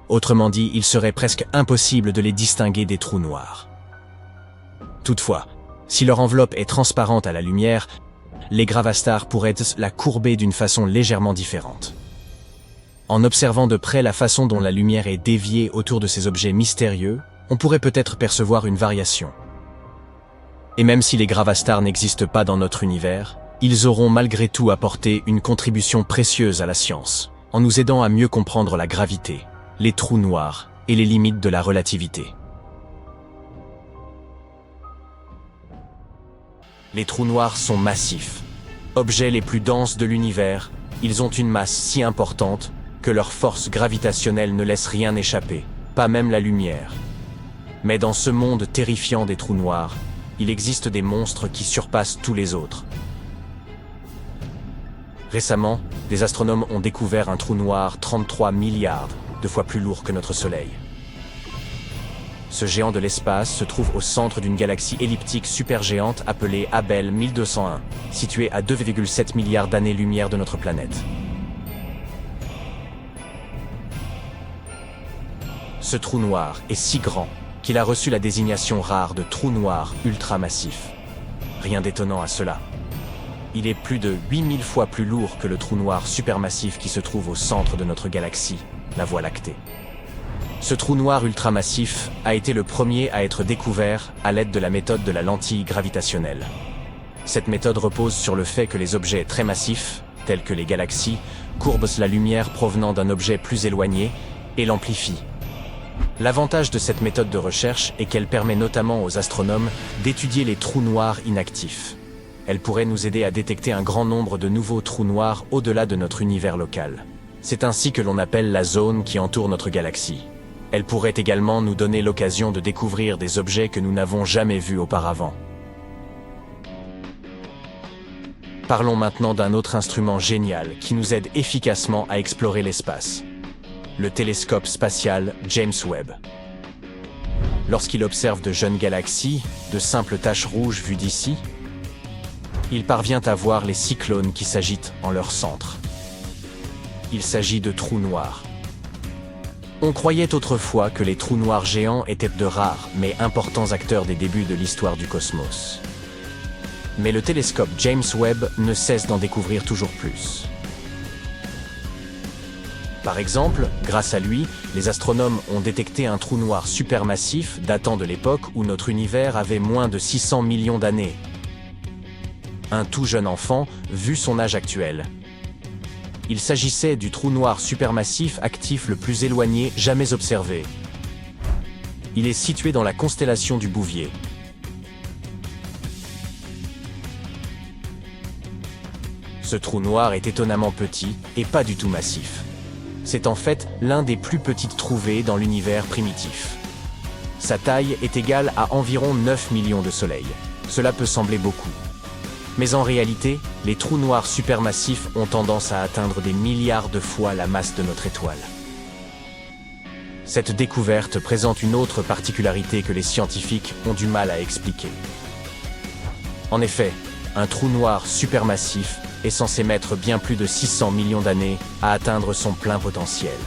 [SPEAKER 1] Autrement dit, il serait presque impossible de les distinguer des trous noirs. Toutefois, si leur enveloppe est transparente à la lumière, les gravastars pourraient la courber d'une façon légèrement différente. En observant de près la façon dont la lumière est déviée autour de ces objets mystérieux, on pourrait peut-être percevoir une variation. Et même si les gravastars n'existent pas dans notre univers, ils auront malgré tout apporté une contribution précieuse à la science, en nous aidant à mieux comprendre la gravité, les trous noirs et les limites de la relativité. Les trous noirs sont massifs. Objets les plus denses de l'univers, ils ont une masse si importante que leur force gravitationnelle ne laisse rien échapper, pas même la lumière. Mais dans ce monde terrifiant des trous noirs, il existe des monstres qui surpassent tous les autres. Récemment, des astronomes ont découvert un trou noir 33 milliards de fois plus lourd que notre Soleil. Ce géant de l'espace se trouve au centre d'une galaxie elliptique supergéante appelée Abell 1201, située à 2,7 milliards d'années-lumière de notre planète. Ce trou noir est si grand qu'il a reçu la désignation rare de trou noir ultramassif. Rien d'étonnant à cela. Il est plus de 8000 fois plus lourd que le trou noir supermassif qui se trouve au centre de notre galaxie, la Voie lactée. Ce trou noir ultramassif a été le premier à être découvert à l'aide de la méthode de la lentille gravitationnelle. Cette méthode repose sur le fait que les objets très massifs, tels que les galaxies, courbent la lumière provenant d'un objet plus éloigné et l'amplifient. L'avantage de cette méthode de recherche est qu'elle permet notamment aux astronomes d'étudier les trous noirs inactifs. Elle pourrait nous aider à détecter un grand nombre de nouveaux trous noirs au-delà de notre univers local. C'est ainsi que l'on appelle la zone qui entoure notre galaxie. Elle pourrait également nous donner l'occasion de découvrir des objets que nous n'avons jamais vus auparavant. Parlons maintenant d'un autre instrument génial qui nous aide efficacement à explorer l'espace. Le télescope spatial James Webb. Lorsqu'il observe de jeunes galaxies, de simples taches rouges vues d'ici, il parvient à voir les cyclones qui s'agitent en leur centre. Il s'agit de trous noirs. On croyait autrefois que les trous noirs géants étaient de rares mais importants acteurs des débuts de l'histoire du cosmos. Mais le télescope James Webb ne cesse d'en découvrir toujours plus. Par exemple, grâce à lui, les astronomes ont détecté un trou noir supermassif datant de l'époque où notre univers avait moins de 600 millions d'années. Un tout jeune enfant, vu son âge actuel. Il s'agissait du trou noir supermassif actif le plus éloigné jamais observé. Il est situé dans la constellation du Bouvier. Ce trou noir est étonnamment petit et pas du tout massif. C'est en fait l'un des plus petites trouvées dans l'univers primitif. Sa taille est égale à environ 9 millions de soleils. Cela peut sembler beaucoup. Mais en réalité, les trous noirs supermassifs ont tendance à atteindre des milliards de fois la masse de notre étoile. Cette découverte présente une autre particularité que les scientifiques ont du mal à expliquer. En effet, un trou noir supermassif est censé mettre bien plus de 600 millions d'années à atteindre son plein potentiel.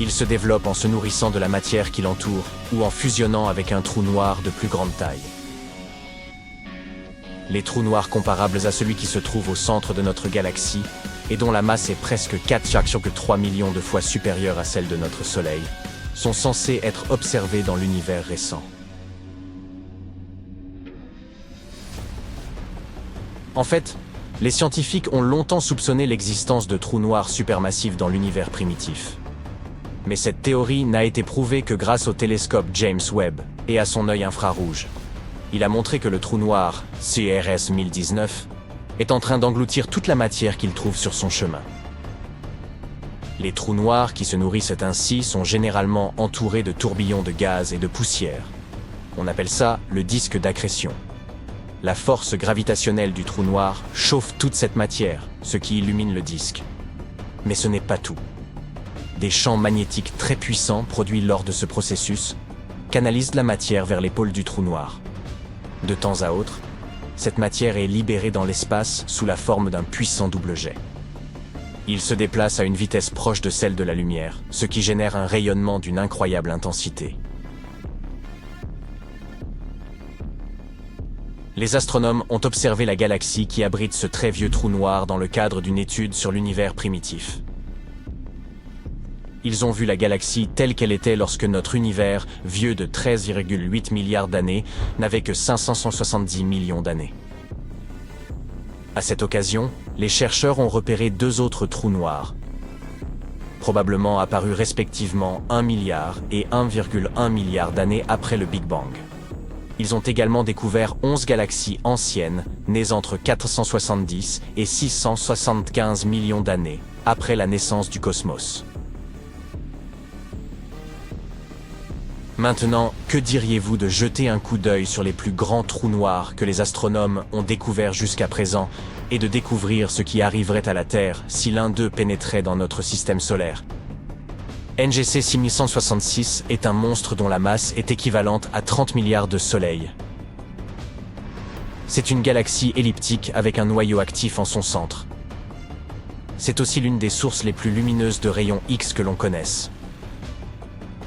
[SPEAKER 1] Il se développe en se nourrissant de la matière qui l'entoure ou en fusionnant avec un trou noir de plus grande taille. Les trous noirs comparables à celui qui se trouve au centre de notre galaxie et dont la masse est presque 4,3 millions de fois supérieure à celle de notre Soleil, sont censés être observés dans l'univers récent. En fait, les scientifiques ont longtemps soupçonné l'existence de trous noirs supermassifs dans l'univers primitif. Mais cette théorie n'a été prouvée que grâce au télescope James Webb et à son œil infrarouge. Il a montré que le trou noir, CRS 1019, est en train d'engloutir toute la matière qu'il trouve sur son chemin. Les trous noirs qui se nourrissent ainsi sont généralement entourés de tourbillons de gaz et de poussière. On appelle ça le disque d'accrétion. La force gravitationnelle du trou noir chauffe toute cette matière, ce qui illumine le disque. Mais ce n'est pas tout. Des champs magnétiques très puissants produits lors de ce processus canalisent la matière vers les pôles du trou noir. De temps à autre, cette matière est libérée dans l'espace sous la forme d'un puissant double jet. Il se déplace à une vitesse proche de celle de la lumière, ce qui génère un rayonnement d'une incroyable intensité. Les astronomes ont observé la galaxie qui abrite ce très vieux trou noir dans le cadre d'une étude sur l'univers primitif. Ils ont vu la galaxie telle qu'elle était lorsque notre univers, vieux de 13,8 milliards d'années, n'avait que 570 millions d'années. À cette occasion, les chercheurs ont repéré deux autres trous noirs, probablement apparus respectivement 1 milliard et 1,1 milliard d'années après le Big Bang. Ils ont également découvert 11 galaxies anciennes, nées entre 470 et 675 millions d'années, après la naissance du cosmos. Maintenant, que diriez-vous de jeter un coup d'œil sur les plus grands trous noirs que les astronomes ont découverts jusqu'à présent et de découvrir ce qui arriverait à la Terre si l'un d'eux pénétrait dans notre système solaire? NGC 6166 est un monstre dont la masse est équivalente à 30 milliards de soleils. C'est une galaxie elliptique avec un noyau actif en son centre. C'est aussi l'une des sources les plus lumineuses de rayons X que l'on connaisse.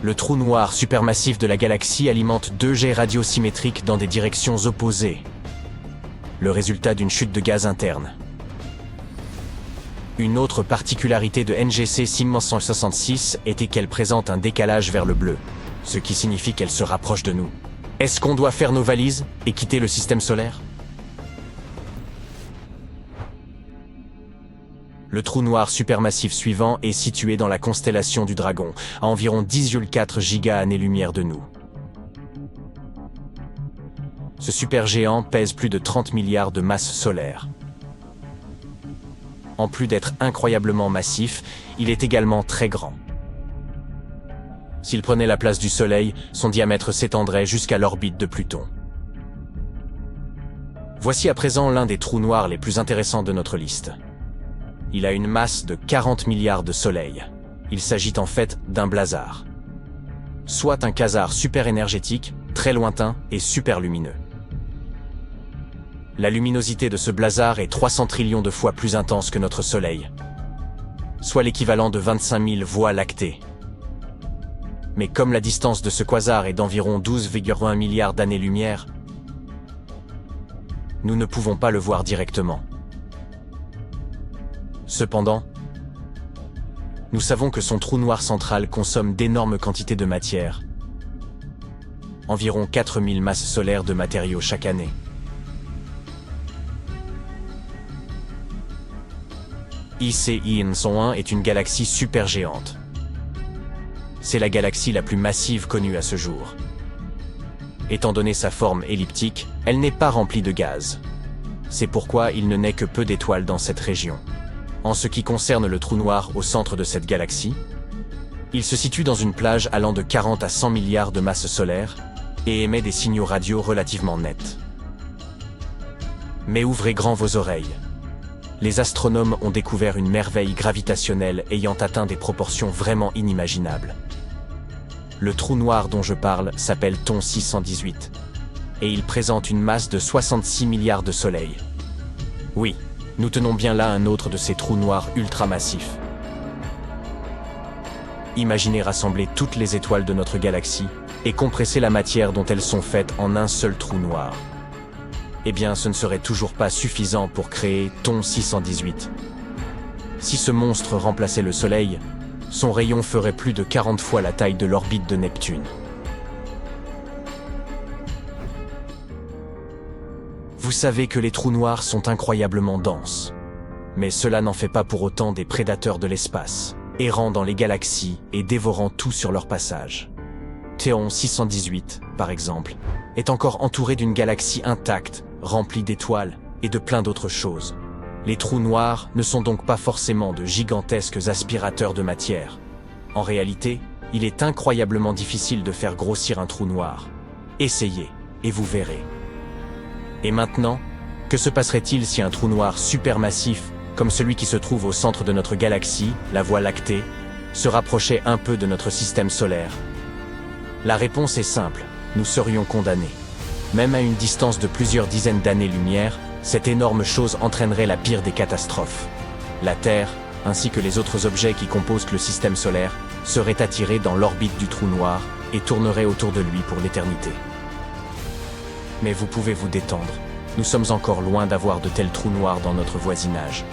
[SPEAKER 1] Le trou noir supermassif de la galaxie alimente deux jets radiosymétriques dans des directions opposées, le résultat d'une chute de gaz interne. Une autre particularité de NGC 6166 était qu'elle présente un décalage vers le bleu, ce qui signifie qu'elle se rapproche de nous. Est-ce qu'on doit faire nos valises et quitter le système solaire? Le trou noir supermassif suivant est situé dans la constellation du Dragon, à environ 10,4 giga-années-lumière de nous. Ce supergéant pèse plus de 30 milliards de masse solaire. En plus d'être incroyablement massif, il est également très grand. S'il prenait la place du Soleil, son diamètre s'étendrait jusqu'à l'orbite de Pluton. Voici à présent l'un des trous noirs les plus intéressants de notre liste. Il a une masse de 40 milliards de soleils. Il s'agit en fait d'un blazar. Soit un quasar super énergétique, très lointain et super lumineux. La luminosité de ce blazar est 300 trillions de fois plus intense que notre Soleil, soit l'équivalent de 25 000 voies lactées. Mais comme la distance de ce quasar est d'environ 12,1 milliards d'années-lumière, nous ne pouvons pas le voir directement. Cependant, nous savons que son trou noir central consomme d'énormes quantités de matière, environ 4000 masses solaires de matériaux chaque année. ICI 101 est une galaxie supergéante. C'est la galaxie la plus massive connue à ce jour. Étant donné sa forme elliptique, elle n'est pas remplie de gaz. C'est pourquoi il ne naît que peu d'étoiles dans cette région. En ce qui concerne le trou noir au centre de cette galaxie, il se situe dans une plage allant de 40 à 100 milliards de masses solaires et émet des signaux radio relativement nets. Mais ouvrez grand vos oreilles. Les astronomes ont découvert une merveille gravitationnelle ayant atteint des proportions vraiment inimaginables. Le trou noir dont je parle s'appelle TON 618, et il présente une masse de 66 milliards de soleils. Oui, nous tenons bien là un autre de ces trous noirs ultramassifs. Imaginez rassembler toutes les étoiles de notre galaxie et compresser la matière dont elles sont faites en un seul trou noir. Eh bien, ce ne serait toujours pas suffisant pour créer TON 618. Si ce monstre remplaçait le Soleil, son rayon ferait plus de 40 fois la taille de l'orbite de Neptune. Vous savez que les trous noirs sont incroyablement denses. Mais cela n'en fait pas pour autant des prédateurs de l'espace, errant dans les galaxies et dévorant tout sur leur passage. TON 618, par exemple, est encore entouré d'une galaxie intacte, remplie d'étoiles et de plein d'autres choses. Les trous noirs ne sont donc pas forcément de gigantesques aspirateurs de matière. En réalité, il est incroyablement difficile de faire grossir un trou noir. Essayez, et vous verrez. Et maintenant, que se passerait-il si un trou noir supermassif, comme celui qui se trouve au centre de notre galaxie, la Voie lactée, se rapprochait un peu de notre système solaire? La réponse est simple, nous serions condamnés. Même à une distance de plusieurs dizaines d'années-lumière, cette énorme chose entraînerait la pire des catastrophes. La Terre, ainsi que les autres objets qui composent le système solaire, seraient attirés dans l'orbite du trou noir et tourneraient autour de lui pour l'éternité. Mais vous pouvez vous détendre, nous sommes encore loin d'avoir de tels trous noirs dans notre voisinage.